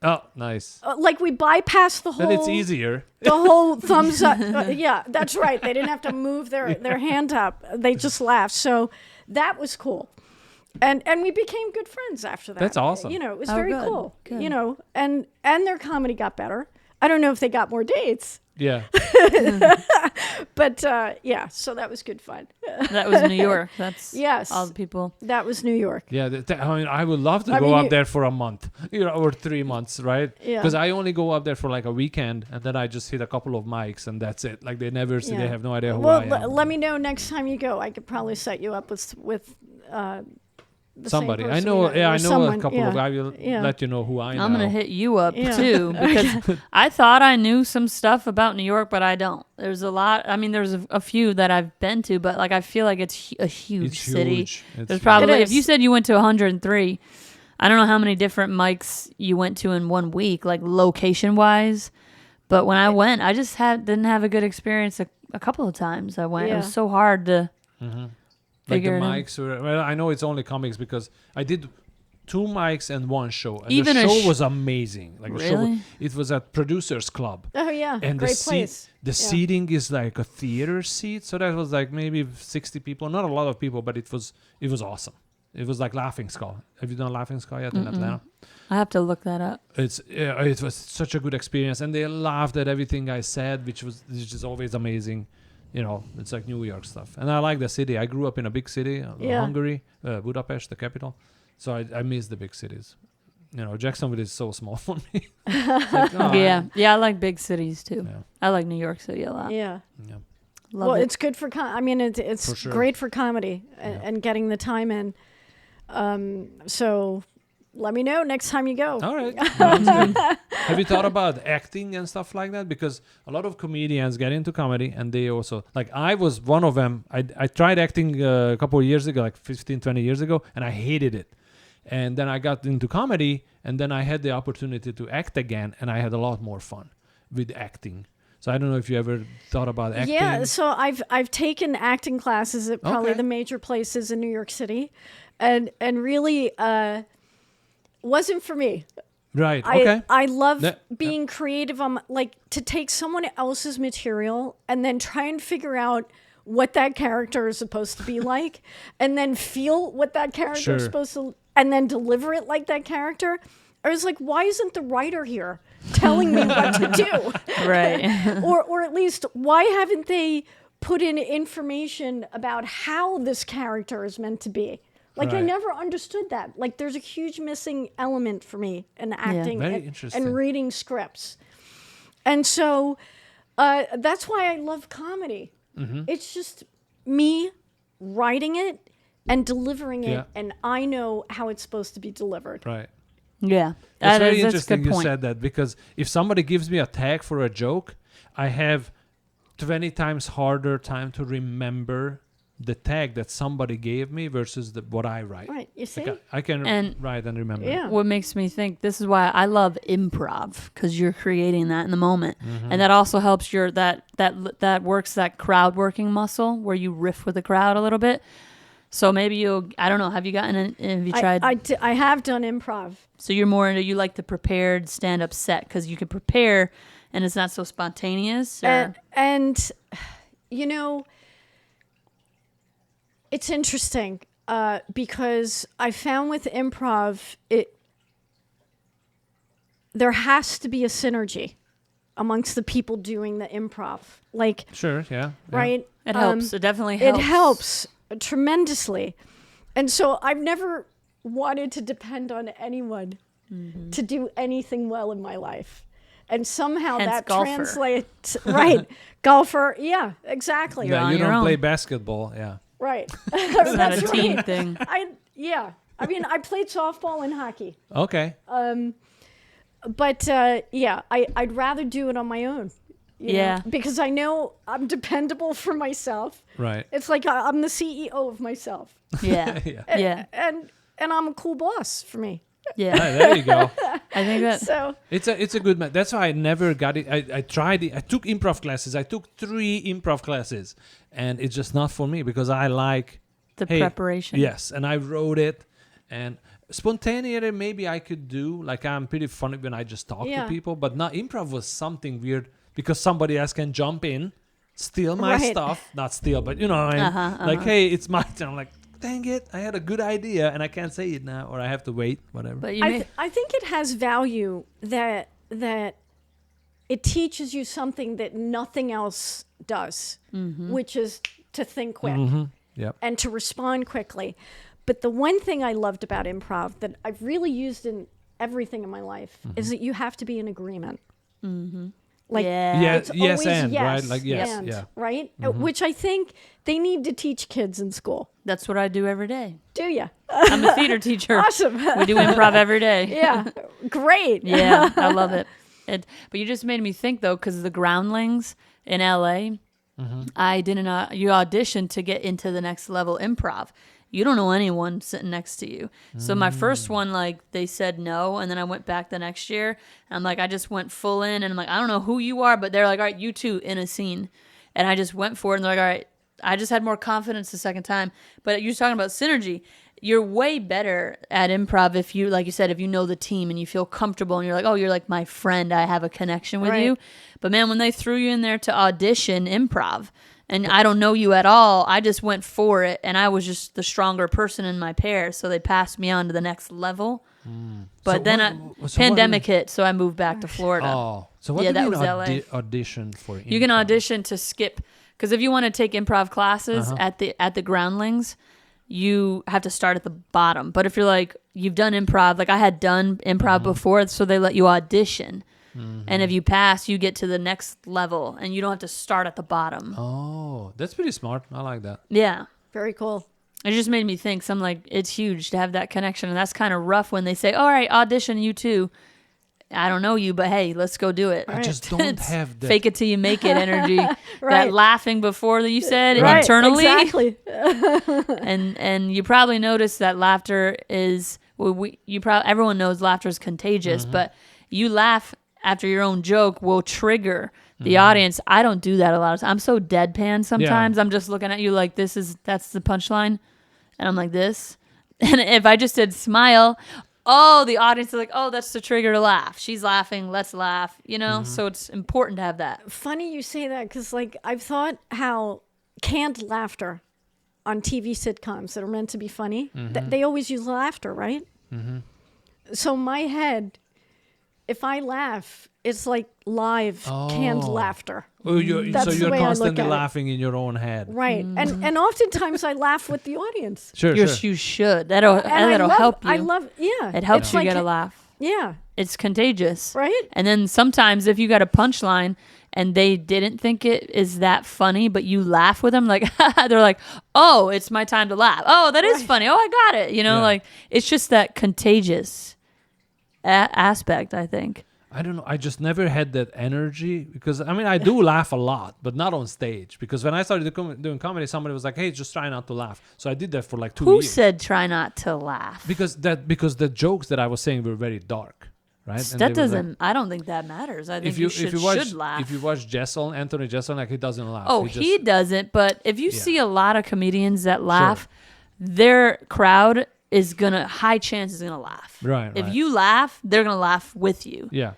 Oh, nice. Like we bypassed the whole... Then it's easier. The whole thumbs up. Yeah, that's right. They didn't have to move their hand up. They just laughed. So that was cool. And we became good friends after that. That's awesome. You know, it was Oh, very good, cool. good. You know, and their comedy got better. I don't know if they got more dates, Yeah. but yeah, so that was good fun. That was New York. That's Yes. all the people. That was New York. Yeah, I mean, I would love to I go mean, up you- there for a month, or 3 months, right? Yeah. Because I only go up there for like a weekend, and then I just hit a couple of mics, and that's it. Like they never see, they Yeah. have no idea who Well, I am. let me know next time you go. I could probably set you up with the same Somebody. I person, know. or Yeah, I know someone. a couple Yeah. of. I will Yeah. let you know who I know. I'm gonna hit you up Yeah. too because I thought I knew some stuff about New York, but I don't. There's a lot. I mean, there's a few that I've been to, but like I feel like it's a huge It's city. huge. It's There's huge. probably It if you is. said you went to 103, I don't know how many different mics you went to in 1 week, like location wise. But when I went, I just didn't have a good experience a couple of times. I went. It Yeah. was so hard to. Like the figure it out. mics. Well, I know it's only comics because I did 2 mics and 1 show, and Even the a show was amazing. Like the show, Really? it was at Producers Club. Oh yeah, And great the place. the Yeah. seating is like a theater seat, so that was like maybe 60 people, not a lot of people, but it was awesome. It was like Laughing Skull. Have you done Laughing Skull yet in Atlanta? I have to look that up. It was such a good experience, and they laughed at everything I said, which is always amazing. You know, it's like New York stuff, and I like the city. I grew up in a big city, Yeah. Hungary, Budapest, the capital. So I miss the big cities. You know, Jacksonville is so small for me. It's like, oh, Yeah, I like big cities too. Yeah. I like New York City a lot. Yeah. Yeah. Love Well, it. it's good for I mean, it's For sure. great for comedy and getting the time in. So let me know next time you go. All right. Sounds good. Have you thought about acting and stuff like that? Because a lot of comedians get into comedy and they also, like I was one of them. I tried acting a couple of years ago, like 15, 20 years ago, and I hated it. And then I got into comedy and then I had the opportunity to act again and I had a lot more fun with acting. So I don't know if you ever thought about acting. Yeah, so I've taken acting classes at probably the major places in New York City, and really wasn't for me. Right. Okay. I love being creative. Like to take someone else's material and then try and figure out what that character is supposed to be like, and then feel what that character is supposed to, and then deliver it like that character. I was like, why isn't the writer here telling me what to do? Right. or at least why haven't they put in information about how this character is meant to be? Like, I never understood that. Like, there's a huge missing element for me in acting Very interesting. and reading scripts. And so that's why I love comedy. Mm-hmm. It's just me writing it and delivering it, and I know how it's supposed to be delivered. Right. Yeah. That's very that's a interesting good you point. said that, because if somebody gives me a tag for a joke, I have 20 times harder time to remember the tag that somebody gave me versus what I write. Right, you see? Like I can write and remember. Yeah. What makes me think, this is why I love improv, because you're creating that in the moment. And that also helps your that works that crowd working muscle where you riff with the crowd a little bit. So maybe I don't know, have you tried? I have done improv. So you're more into, you like the prepared stand-up set because you can prepare and it's not so spontaneous? And you know, it's interesting because I found with improv, there has to be a synergy amongst the people doing the improv. Like, Sure, yeah. right? It helps. It definitely helps. It helps tremendously. And so I've never wanted to depend on anyone to do anything well in my life. And somehow Hence that golfer. translates, right? Golfer, yeah, exactly. Yeah, on you your don't own. play basketball, yeah. Right. It's not That's a team right. thing. I mean, I played softball and hockey. Okay. But I'd rather do it on my own. you know, because I know I'm dependable for myself. Right. It's like I'm the CEO of myself. Yeah. Yeah. And I'm a cool boss for me. Yeah. Ah, there you go. I think that. So It's a good man. That's why I never got it. I tried it. I took improv classes. I took 3 improv classes, and it's just not for me because I like The preparation. Yes, and I wrote it, and spontaneity maybe I could do. Like I'm pretty funny when I just talk to people, but not improv was something weird because somebody else can jump in, steal my stuff, not steal, but you know, like hey, it's my turn. I'm like, dang it, I had a good idea and I can't say it now, or I have to wait, whatever. But I think it has value that it teaches you something that nothing else does, which is to think quick and to respond quickly. But the one thing I loved about improv that I've really used in everything in my life is that you have to be in agreement. Like it's yes, always and yes, right, like yes, and, yeah, right. Which I think they need to teach kids in school. that's what I do every day. Do you? I'm a theater teacher. Awesome. We do improv every day. Yeah, great. Yeah, I love it. But you just made me think though, because the Groundlings in LA, I didn't. You auditioned to get into the next level improv. You don't know anyone sitting next to you. So my first one, like they said no, and then I went back the next year. And I'm like, I just went full in, and I'm like, I don't know who you are, but they're like, all right, you two in a scene, and I just went for it. And they're like, all right. I just had more confidence the second time. But you're talking about synergy. You're way better at improv if you, like you said, if you know the team and you feel comfortable and you're like, oh, you're like my friend. I have a connection with you. But man, when they threw you in there to audition improv and I don't know you at all, I just went for it. And I was just the stronger person in my pair. So they passed me on to the next level. But So then what- pandemic hit. So I moved back to Florida. Oh, so what Yeah, do you that was LA. audition for? You can improv? audition to skip, because if you want to take improv classes at the Groundlings, you have to start at the bottom. But if you're like, you've done improv, like I had done improv before, so they let you audition. And if you pass, you get to the next level and you don't have to start at the bottom. Oh, that's pretty smart. I like that. Yeah. Very cool. It just made me think. So I'm like, it's huge to have that connection, and that's kind of rough when they say, "All right, audition you too." I don't know you, but hey, let's go do it. I just don't It's have that. fake it till you make it energy. Right. That laughing before that you said Right, internally. exactly. And you probably notice that laughter is everyone knows laughter is contagious, but you laugh after your own joke will trigger the audience. I don't do that a lot of times. I'm so deadpan sometimes. I'm just looking at you like that's the punchline, and I'm like this. And if I just did smile, the audience is like, oh, that's the trigger to laugh. She's laughing, let's laugh, So it's important to have that. Funny you say that, because like I've thought how canned laughter on TV sitcoms that are meant to be funny, they always use laughter, right? So in my head, if I laugh, it's like live canned laughter. Oh, you're That's the way I look constantly at it. laughing in your own head. Right. And oftentimes I laugh with the audience. Sure. You should. That'll And help you. I love, yeah. It helps It's you like get a laugh. Yeah. It's contagious. Right? And then sometimes if you got a punchline and they didn't think it is that funny, but you laugh with them, like, they're like, oh, it's my time to laugh. Oh, that is funny. Oh, I got it. Like, it's just that contagious aspect, I think. I don't know. I just never had that energy because, I do laugh a lot, but not on stage. Because when I started doing comedy, somebody was like, hey, just try not to laugh. So I did that for like 2 years. Who said try not to laugh? Because the jokes that I was saying were very dark, right? And That they were doesn't, I don't think that matters. I think you should laugh. If you watch Anthony Jeselnik, like he doesn't laugh. Oh, he doesn't. But if you see a lot of comedians that laugh, their crowd is high chance is gonna laugh. Right. If you laugh, they're gonna laugh with you. Yeah.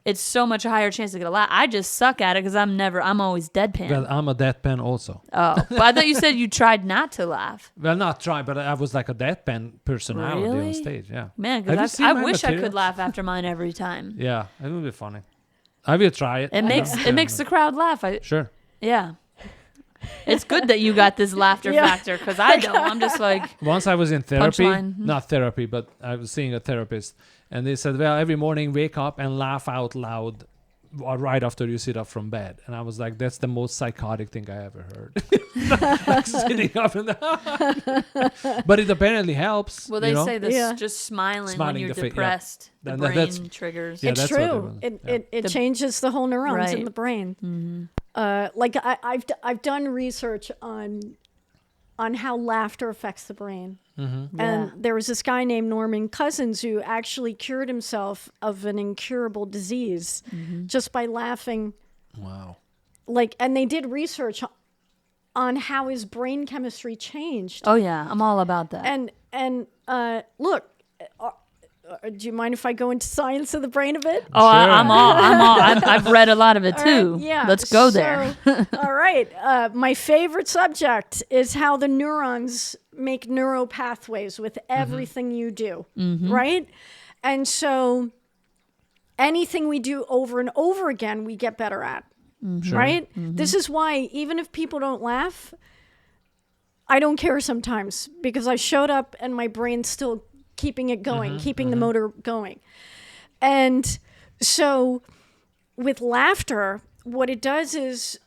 It's so much higher chance to get a laugh. I just suck at it because I'm always deadpan. Well, I'm a deadpan also. Oh, but I thought you said you tried not to laugh. Well, not try, but I was like a deadpan personality on Really? stage. Yeah. Man, Have you because seen I my wish I material? could laugh after mine every time. Yeah, it would be funny. I will try it. It makes the crowd laugh. Sure. Yeah. It's good that you got this laughter factor because I don't. I'm just like, Once I was in therapy, Punchline. not therapy, but I was seeing a therapist, and they said, well, every morning wake up and laugh out loud right after you sit up from bed. And I was like, that's the most psychotic thing I ever heard. Like sitting up and but it apparently helps. well, they say this Yeah. just smiling when Smiling you're the fa- yeah. depressed. The That- brain that's- triggers. Yeah, It's that's what true. it It changes the whole neurons in Right. the brain. Like I've done research on how laughter affects the brain. And there was this guy named Norman Cousins who actually cured himself of an incurable disease just by laughing. Wow. And they did research on how his brain chemistry changed. Oh yeah, I'm all about that. And look, do you mind if I go into science of the brain a bit? Oh, Sure. I'm all. I've read a lot of it too. Yeah. Let's go there. All right. My favorite subject is how the neurons make neural pathways with everything you do, right? And so anything we do over and over again, we get better at, right? This is why even if people don't laugh, I don't care sometimes because I showed up and my brain's still keeping it going, keeping the motor going. And so with laughter, what it does is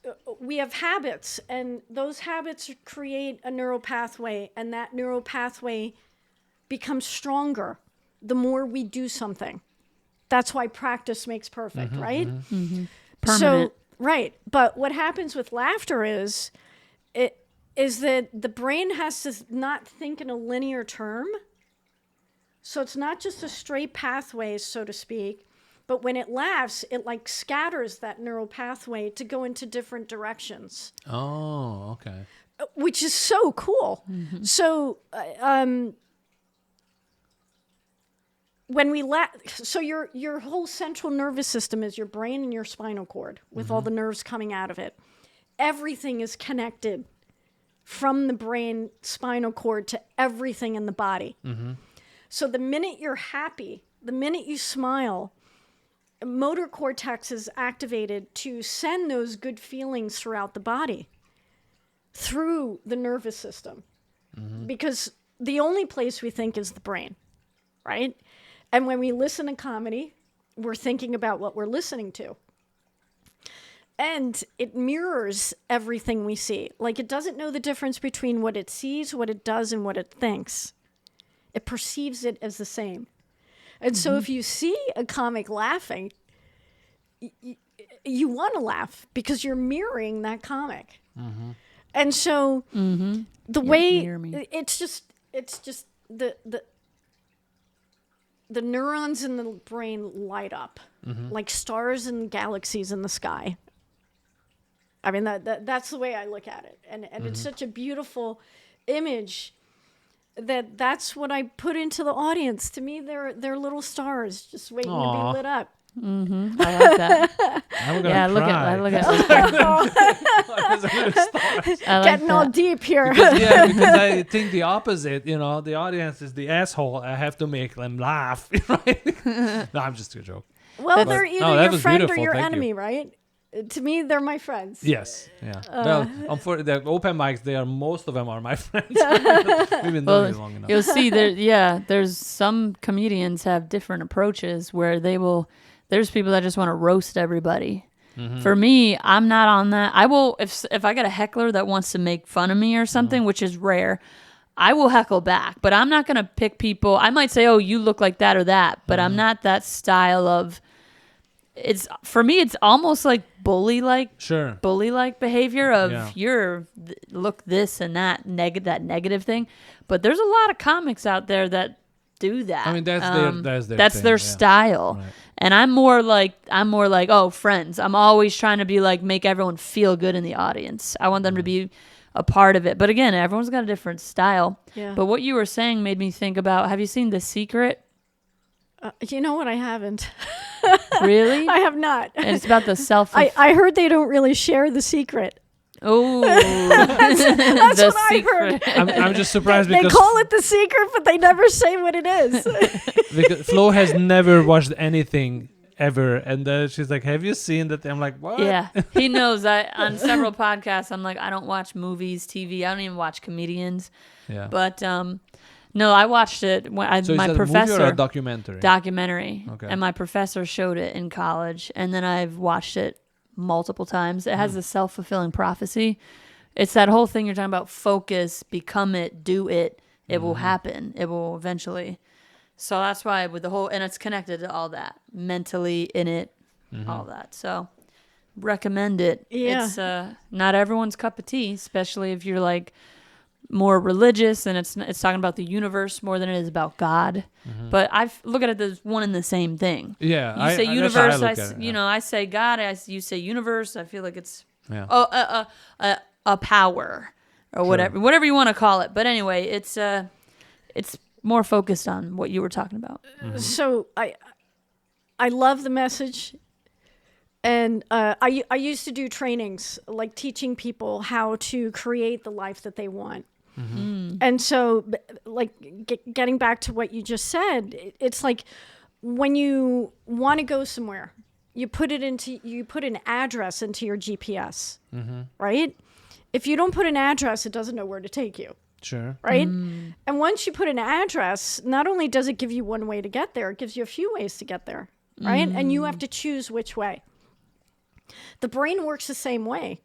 we have habits, and those habits create a neural pathway, and that neural pathway becomes stronger the more we do something. That's why practice makes perfect, right? Permanent. So, right. But what happens with laughter is that the brain has to not think in a linear term. So it's not just a straight pathway, so to speak, but when it laughs, it like scatters that neural pathway to go into different directions. Oh, okay. Which is so cool. So when we laugh, so your whole central nervous system is your brain and your spinal cord with all the nerves coming out of it. Everything is connected from the brain spinal cord to everything in the body. So the minute you're happy, the minute you smile, motor cortex is activated to send those good feelings throughout the body through the nervous system. Because the only place we think is the brain, right? And when we listen to comedy, we're thinking about what we're listening to. And it mirrors everything we see. Like, it doesn't know the difference between what it sees, what it does, and what it thinks. It perceives it as the same. And so if you see a comic laughing, you want to laugh because you're mirroring that comic. And so the way it's just the neurons in the brain light up like stars and galaxies in the sky. I mean, that's the way I look at it. And it's such a beautiful image that's what I put into the audience. To me, they're little stars just waiting to be lit up. I like that. I'm gonna Yeah, cry. look at I like Getting all that. deep here. Because I think the opposite. The audience is the asshole. I have to make them laugh. Right? No, I'm just a joke. Well, they're either that your was friend or beautiful. your Thank you. enemy, right? To me, they're my friends. Yes. Yeah. Well, for the open mics, most of them are my friends. We've been doing it long enough. You'll see there's some comedians have different approaches where there's people that just want to roast everybody. For me, I'm not on that. I will, if I get a heckler that wants to make fun of me or something, which is rare, I will heckle back, but I'm not going to pick people. I might say, oh, you look like that or that, but I'm not that style of, for me, it's almost like bully-like behavior of look this and that negative thing. But there's a lot of comics out there that do that. I mean, that's their thing, style. Right. And I'm more like, oh, friends. I'm always trying to be like, make everyone feel good in the audience. I want them to be a part of it. But again, everyone's got a different style. Yeah. But what you were saying made me think about, have you seen The Secret? You know what? I haven't. Really? I have not. And it's about the I heard they don't really share the secret. Oh, that's The what Secret. I heard. I'm just surprised They because call it the secret, but they never say what it is. because Flo has never watched anything ever, and she's like, "Have you seen that?" I'm like, "What?" Yeah, he knows. On several podcasts, I'm like, I don't watch movies, TV. I don't even watch comedians. Yeah. But no, I watched it when So is my that a movie professor or a documentary? documentary, Okay. and my professor showed it in college, and then I've watched it multiple times. It has a self-fulfilling prophecy. It's that whole thing you're talking about: focus, become it, do it. It will happen. It will eventually. So that's why with the whole, and it's connected to all that mentally in it, all that. So recommend it. Yeah. It's not everyone's cup of tea, especially if you're like more religious and it's talking about the universe more than it is about God. But I look at it as one and the same thing. Yeah, You say that's universe, how I look at it, yeah. I say God, you say universe. I feel like it's Yeah. a power or whatever you want to call it. But anyway, it's more focused on what you were talking about. So I love the message. And I used to do trainings, like teaching people how to create the life that they want. And so, like, getting back to what you just said, it's like when you want to go somewhere, you put an address into your GPS, right? If you don't put an address, it doesn't know where to take you. Sure. Right? And once you put an address, not only does it give you one way to get there, it gives you a few ways to get there, right? And you have to choose which way. The brain works the same way.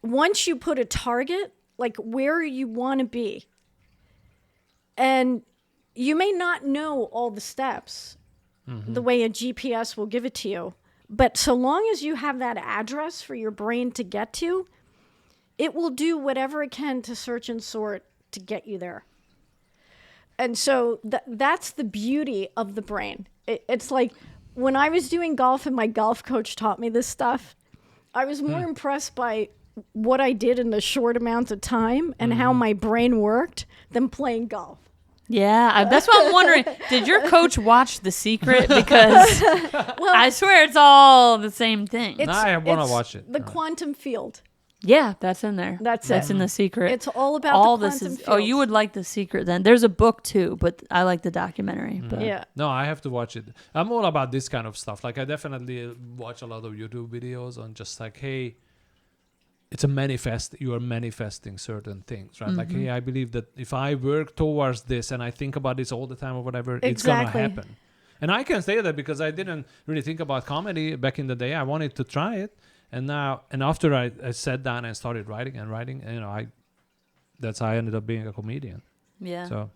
Once you put a target, like where you want to be, and you may not know all the steps the way a GPS will give it to you, but so long as you have that address for your brain to get to, it will do whatever it can to search and sort to get you there. And so that's the beauty of the brain. It's like when I was doing golf and my golf coach taught me this stuff, I was more impressed by what I did in the short amount of time and how my brain worked than playing golf. Yeah, that's what I'm wondering. Did your coach watch The Secret? Because I swear it's all the same thing. Now I want to watch it. The quantum field. Yeah, that's in there. That's in The Secret. It's all about all the this quantum is. field. Oh, you would like The Secret then. There's a book too, but I like the documentary. But Yeah. No, I have to watch it. I'm all about this kind of stuff. Like I definitely watch a lot of YouTube videos on just like, hey, it's a manifest. You are manifesting certain things, right? Like, hey, I believe that if I work towards this and I think about this all the time or whatever, it's gonna Exactly. happen. And I can say that because I didn't really think about comedy back in the day. I wanted to try it. And after I sat down and started writing, that's how I ended up being a comedian. Yeah. So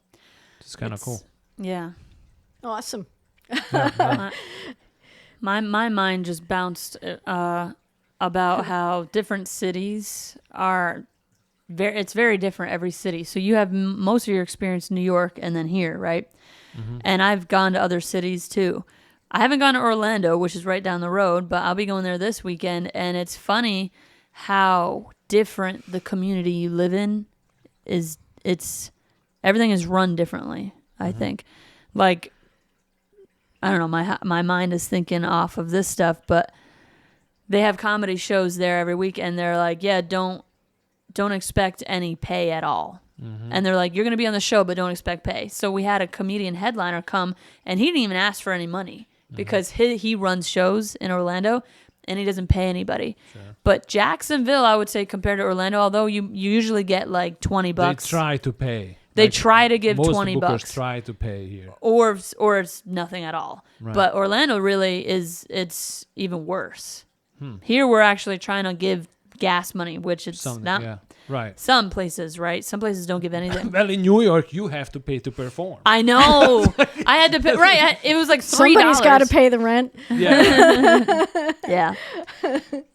it's kind of cool. Yeah. Awesome. My mind just bounced about how different cities are. It's very different every city. So you have most of your experience in New York and then here, right? Mm-hmm. And I've gone to other cities too. I haven't gone to Orlando, which is right down the road, but I'll be going there this weekend. And it's funny how different the community you live in is. Everything is run differently, I think. Like, I don't know, my mind is thinking off of this stuff, but they have comedy shows there every week, and they're like, yeah, don't expect any pay at all. And they're like, you're going to be on the show, but don't expect pay. So we had a comedian headliner come, and he didn't even ask for any money because he runs shows in Orlando, and he doesn't pay anybody. Sure. But Jacksonville, I would say, compared to Orlando, although you usually get like $20. They try to pay. They try to give $20. Most try to pay here. Or it's nothing at all. Right. But Orlando really it's even worse. Here we're actually trying to give gas money, which it's not. Yeah. Right. Some places, right? Some places don't give anything. Well, in New York, you have to pay to perform. I know. I had to pay. Right. It was like $3. Somebody's got to pay the rent. Yeah. Yeah.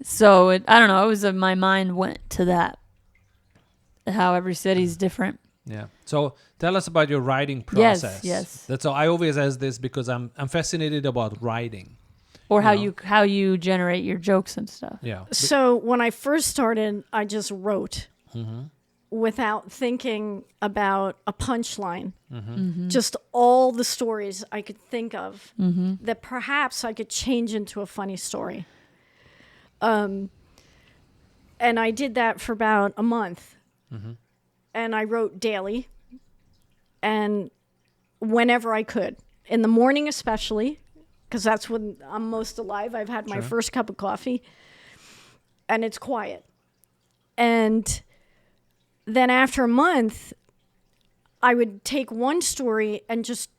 So I don't know. My mind went to that. How every city's different. Yeah. So tell us about your writing process. Yes. That's all. I always ask this because I'm fascinated about writing. Or how you generate your jokes and stuff. Yeah. So when I first started, I just wrote without thinking about a punchline. Just all the stories I could think of that perhaps I could change into a funny story. And I did that for about a month. And I wrote daily and whenever I could. In the morning especially, because that's when I'm most alive. I've had my first cup of coffee and it's quiet. And then after a month, I would take one story and just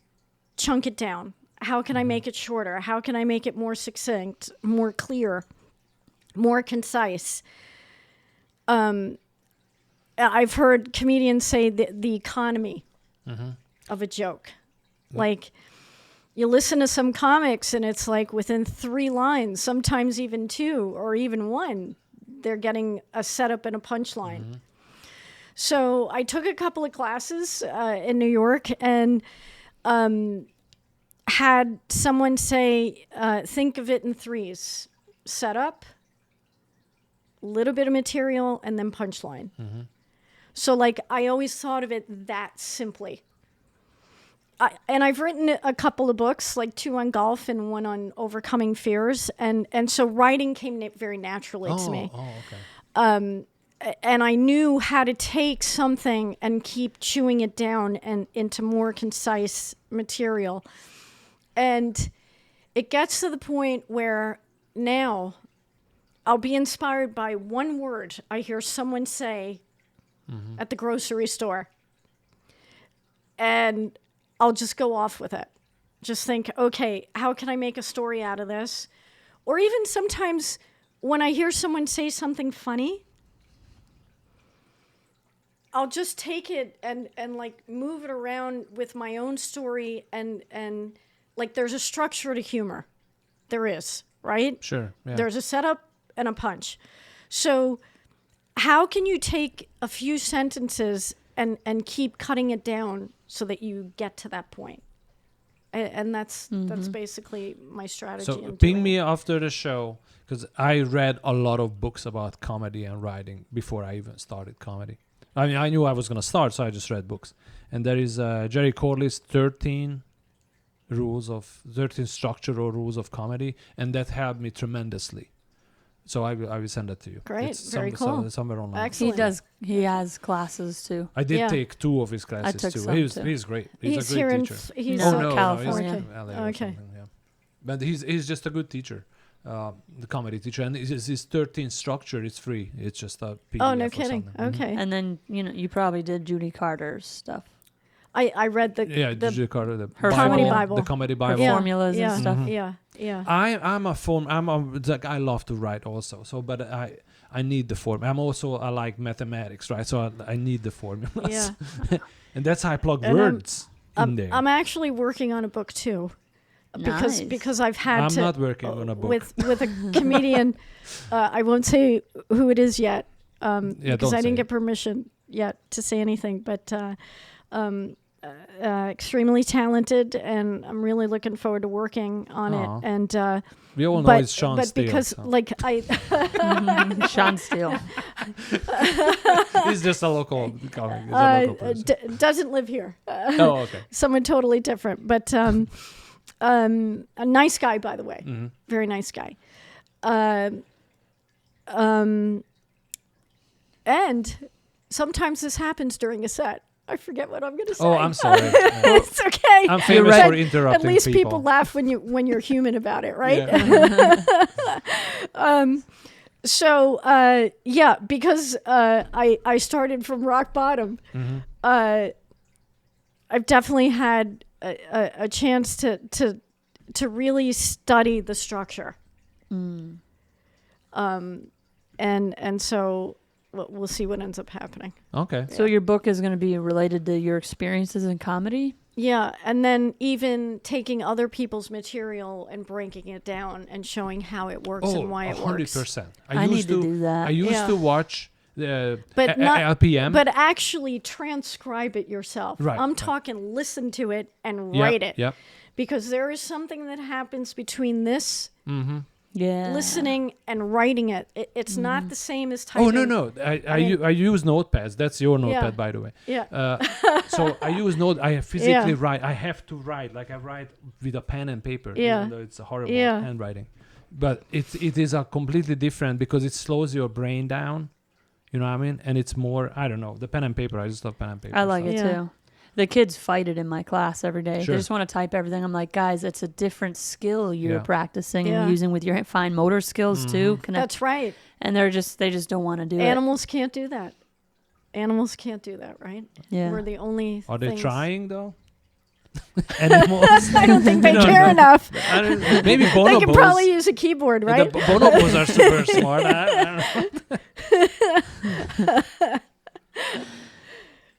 chunk it down. How can I make it shorter? How can I make it more succinct, more clear, more concise? I've heard comedians say the economy of a joke. Like, you listen to some comics and it's like within 3 lines, sometimes even 2 or even 1, they're getting a setup and a punchline. So I took a couple of classes in New York and had someone say, think of it in 3s. Setup, little bit of material, and then punchline. So, like, I always thought of it that simply. And I've written a couple of books, like 2 on golf and 1 on overcoming fears. And so writing came very naturally to me. Oh, okay. And I knew how to take something and keep chewing it down and into more concise material. And it gets to the point where now I'll be inspired by one word I hear someone say at the grocery store. And I'll just go off with it. Just think, okay, how can I make a story out of this? Or even sometimes when I hear someone say something funny, I'll just take it and like move it around with my own story and like there's a structure to humor. There is, right? Sure. Yeah. There's a setup and a punch. So how can you take a few sentences and keep cutting it down so that you get to that point? And that's basically my strategy. So ping me after the show, because I read a lot of books about comedy and writing before I even started comedy. I mean, I knew I was going to start, so I just read books. And there is Jerry Corley's 13 structural rules of comedy, and that helped me tremendously. So I will send that to you. Great, it's very cool. Somewhere online. Excellent. He has classes too. I did take 2 of his classes I took too. some too. He's great. He's a great here teacher. He's No, in California. He's in LA or Okay. something, yeah. But he's just a good teacher, the comedy teacher, and his 13 structure is free. It's just a PDF. Oh, no or kidding. something. Okay. And then you probably did Judy Carter's stuff. I read the Gigi Carter, the Her Comedy formula. Bible. the comedy Her Bible. Yeah. formulas Yeah. and stuff. Yeah. I love to write also. So, but I need the form. I like mathematics, right? So I need the formulas. Yeah. And that's how I plug And words in there. I'm actually working on a book too. Nice. Because I've had I'm to not working on a book. with a comedian. I won't say who it is yet because don't I say didn't it. get permission yet to say anything. But extremely talented, and I'm really looking forward to working on Aw. it. And We all know but it's Sean but Steele. because so. like I Sean Steele. He's just a local comic. He's a local person. doesn't live here. Oh, okay. Someone totally different, but a nice guy, by the way. Mm-hmm. Very nice guy. And sometimes this happens during a set. I forget what I'm going to say. Oh, I'm sorry. It's okay. I'm famous right. for interrupting At least people people. laugh when you're human about it, right? Yeah. So because I started from rock bottom. Mm-hmm. I've definitely had a chance to really study the structure. And so we'll see what ends up happening. Okay. So your book is going to be related to your experiences in comedy? Yeah, and then even taking other people's material and breaking it down and showing how it works and why it works. 100%. I need to do that. I used Yeah. to watch the But not- LPM. But actually transcribe it yourself. Right, I'm right. talking listen to it and Yep, write it. Yep. Because there is something that happens between this Mm-hmm. Yeah. listening and writing it. It's not the same as typing. Oh, no. I use notepads. That's your notepad, Yeah. by the way. Yeah. So I use I physically write. I have to write. Like I write with a pen and paper, Yeah. even though it's a horrible Yeah. handwriting. But it is a completely different because it slows your brain down. You know what I mean? And it's more, I don't know, the pen and paper. I just love pen and paper. I like stuff. it Yeah. too. The kids fight it in my class every day. Sure. They just want to type everything. I'm like, guys, it's a different skill you're Yeah. practicing Yeah. and using with your fine motor skills too. That's right. And they just don't want to do Animals can't do that. Animals can't do that, right? it. Yeah. We're the only Are they things- trying though? Animals. I don't think they No, care no. enough. I don't, maybe bonobos. They can probably use a keyboard, right? The bonobos are super smart. I don't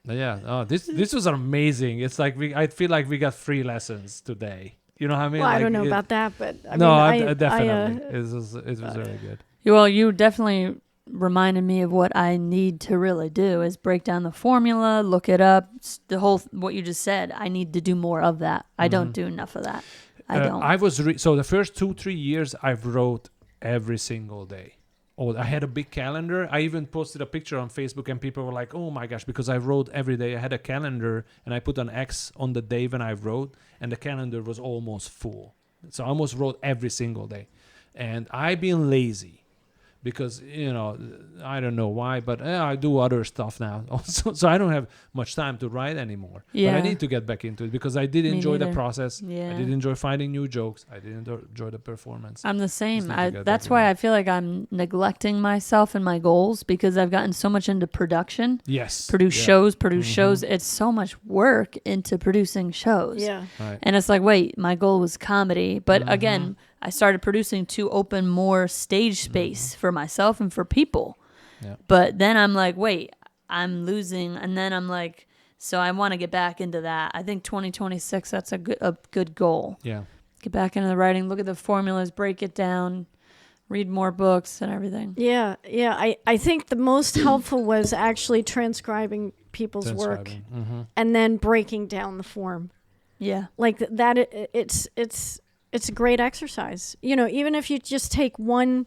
know. Yeah. Oh, this was amazing. It's like I feel like we got free lessons today. You know what I mean? Well, I Like don't know it- about that, but I no, mean, definitely. It was very good. Well, you definitely reminded me of what I need to really do is break down the formula, look it up, the whole what you just said. I need to do more of that. I don't do enough of that. I don't. I was so the first 2-3 years I've wrote every single day. Oh, I had a big calendar. I even posted a picture on Facebook, and people were like, "Oh my gosh!" Because I wrote every day. I had a calendar, and I put an X on the day when I wrote, and the calendar was almost full. So I almost wrote every single day, and I've been lazy. Because, I don't know why, but I do other stuff now also. So I don't have much time to write anymore. Yeah. But I need to get back into it because I did Me enjoy the neither. process. Yeah. I did enjoy finding new jokes. I did enjoy the performance. I'm the same. need to get That's back in why there. I feel like I'm neglecting myself and my goals because I've gotten so much into production. Yes. Produce Yeah. shows. It's so much work into producing shows. yeah. Right. And it's like, wait, my goal was comedy. But again, I started producing to open more stage space for myself and for people. Yeah. But then I'm like, wait, I'm losing. And then I'm like, so I want to get back into that. I think 2026, that's a good goal. Yeah. Get back into the writing, look at the formulas, break it down, read more books and everything. Yeah. I think the most helpful was actually transcribing people's work Transcribing. Mhm. and then breaking down the form. Yeah. Like that, it's a great exercise. Even if you just take one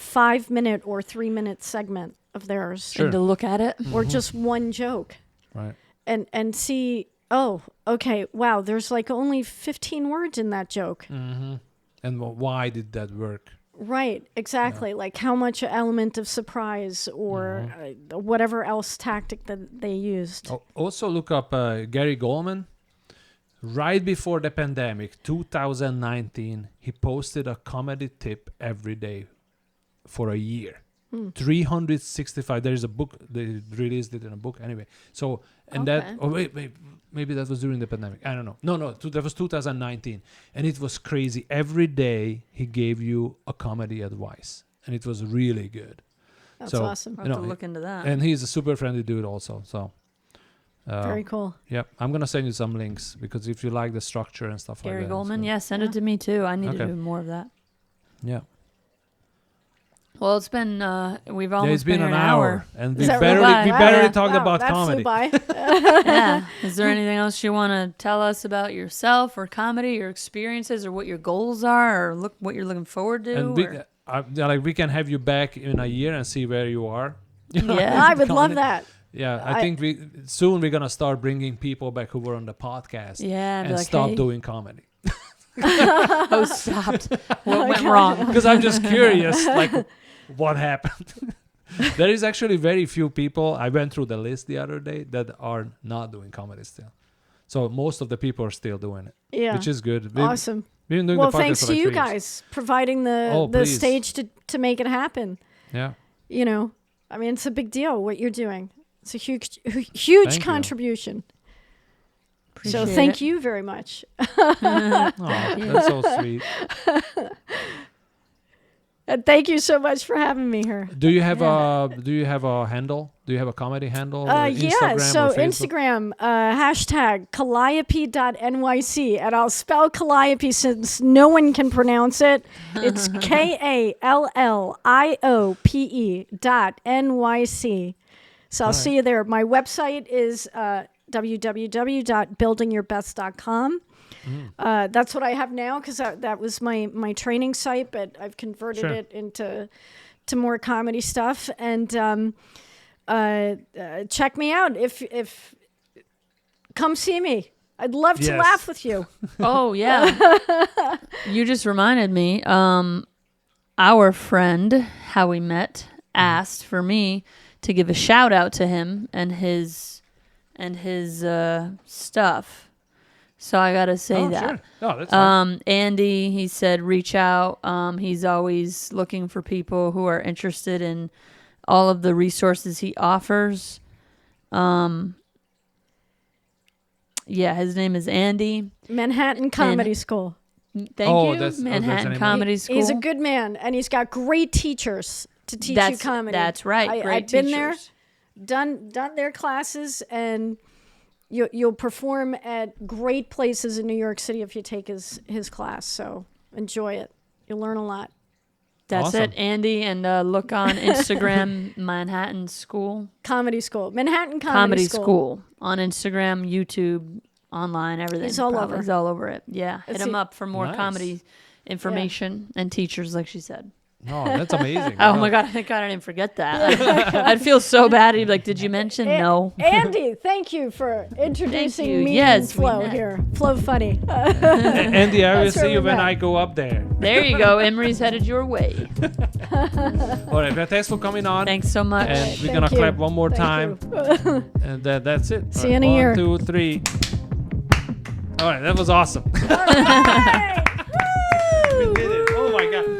5-minute or 3-minute segment of theirs, Sure. And to look at it. or just one joke, Right. and see, oh, okay, wow, there's like only 15 words in that joke. Mm-hmm. And why did that work? Right, exactly. Like how much element of surprise or whatever else tactic that they used. Also look up Gary Goldman. Right before the pandemic, 2019, he posted a comedy tip every day for a year. 365. There is a book. They released it in a book anyway. So, and that, Okay. oh wait, maybe that was during the pandemic. I don't know. No, that was 2019. And it was crazy. Every day he gave you a comedy advice. And it was really good. That's So, awesome. I'll have to look into that. And he's a super friendly dude also. So, Very cool. yeah, I'm going to send you some links because if you like the structure and stuff Gary like that. Goldman, so- yeah, send it to me too. I need to Okay. do more of that. Yeah. Well, it's been we've almost Yeah, it's been here an hour. And we Is that barely, right? we Wow, barely yeah. talked Wow, about that comedy. flew by. Yeah. Is there anything else you want to tell us about yourself or comedy, your experiences, or what your goals are, or what you're looking forward to? And or- we can have you back in a year and see where you are. Yeah. I would love Comedy. that. Yeah, I I- think soon we're gonna start bringing people back who were on the podcast Yeah, be and like, stop hey, doing comedy. host stopped. What went wrong? Because I'm just curious, like, what happened? There is actually very few people. I went through the list the other day that are not doing comedy still. So most of the people are still doing it, Yeah. which is good. Awesome. We've been doing Well, the podcast thanks for to like you 3 years. guys providing the Oh, please. stage to make it happen. Yeah. You know, I mean, it's a big deal what you're doing. It's a huge Thank you. contribution. So Appreciate thank it. you very much. Oh, that's so sweet. And thank you so much for having me here. Do you have a handle? Do you have a comedy handle? Yeah, Instagram so or Facebook? Instagram, hashtag Kalliope.nyc. And I'll spell Kalliope since no one can pronounce it. It's KALLIOPE.NYC. So I'll All see you there. My website is www.buildingyourbest.com. That's what I have now because that was my training site, but I've converted Sure. it into more comedy stuff. And check me out if come see me. I'd love to Yes. laugh with you. Oh yeah. You just reminded me. Our friend, how we met, asked for me to give a shout out to him and his stuff. So I gotta say that. Sure. Oh, that's fine. Andy, he said reach out. He's always looking for people who are interested in all of the resources he offers. Yeah, his name is Andy. Manhattan Comedy School. Thank Oh, you, that's the Manhattan name. Comedy School. He's a good man, and he's got great teachers to teach you comedy. That's right. Great I've been there, teachers. done their classes, and you'll perform at great places in New York City if you take his class. So enjoy it. You'll learn a lot. That's Awesome. it, Andy. And look on Instagram, Manhattan School. Comedy School. Manhattan Comedy School. On Instagram, YouTube, online, everything. He's all Probably. over. He's all over it. Yeah. Hit It's him a- up for more Nice. comedy information and teachers, like she said. Oh, that's amazing. Oh my God, thank God I didn't forget that. I'd feel so bad. He'd be like, did you mention? No. Andy, thank you for introducing you. me Yes, and Flo we met. here. Flo Funny. Andy, I will That's where see you we when met. I go up there. There you go. Imre's headed your way. All right, well, thanks for coming on. Thanks so much. And we're Thank gonna you. clap one more Thank time, and that's it. See All you in a right, year. 1, 2, 3. All right, that was awesome. We did it. Oh my God.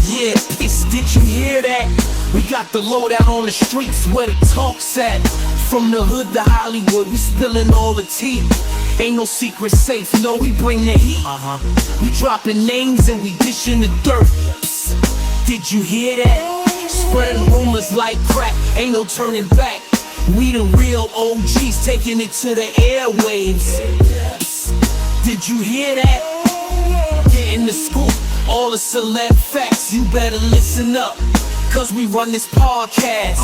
Yeah, did you hear that? We got the lowdown on the streets where the talk's at. From the hood to Hollywood, we spilling all the tea. Ain't no secret safe, no, we bring the heat. We dropping names and we dishing the dirt. Psst, did you hear that? Spreading rumors like crack, ain't no turning back. We the real OGs taking it to the airwaves. Psst, did you hear that? Getting the scoop, all the celeb facts, you better listen up, cause we run this podcast.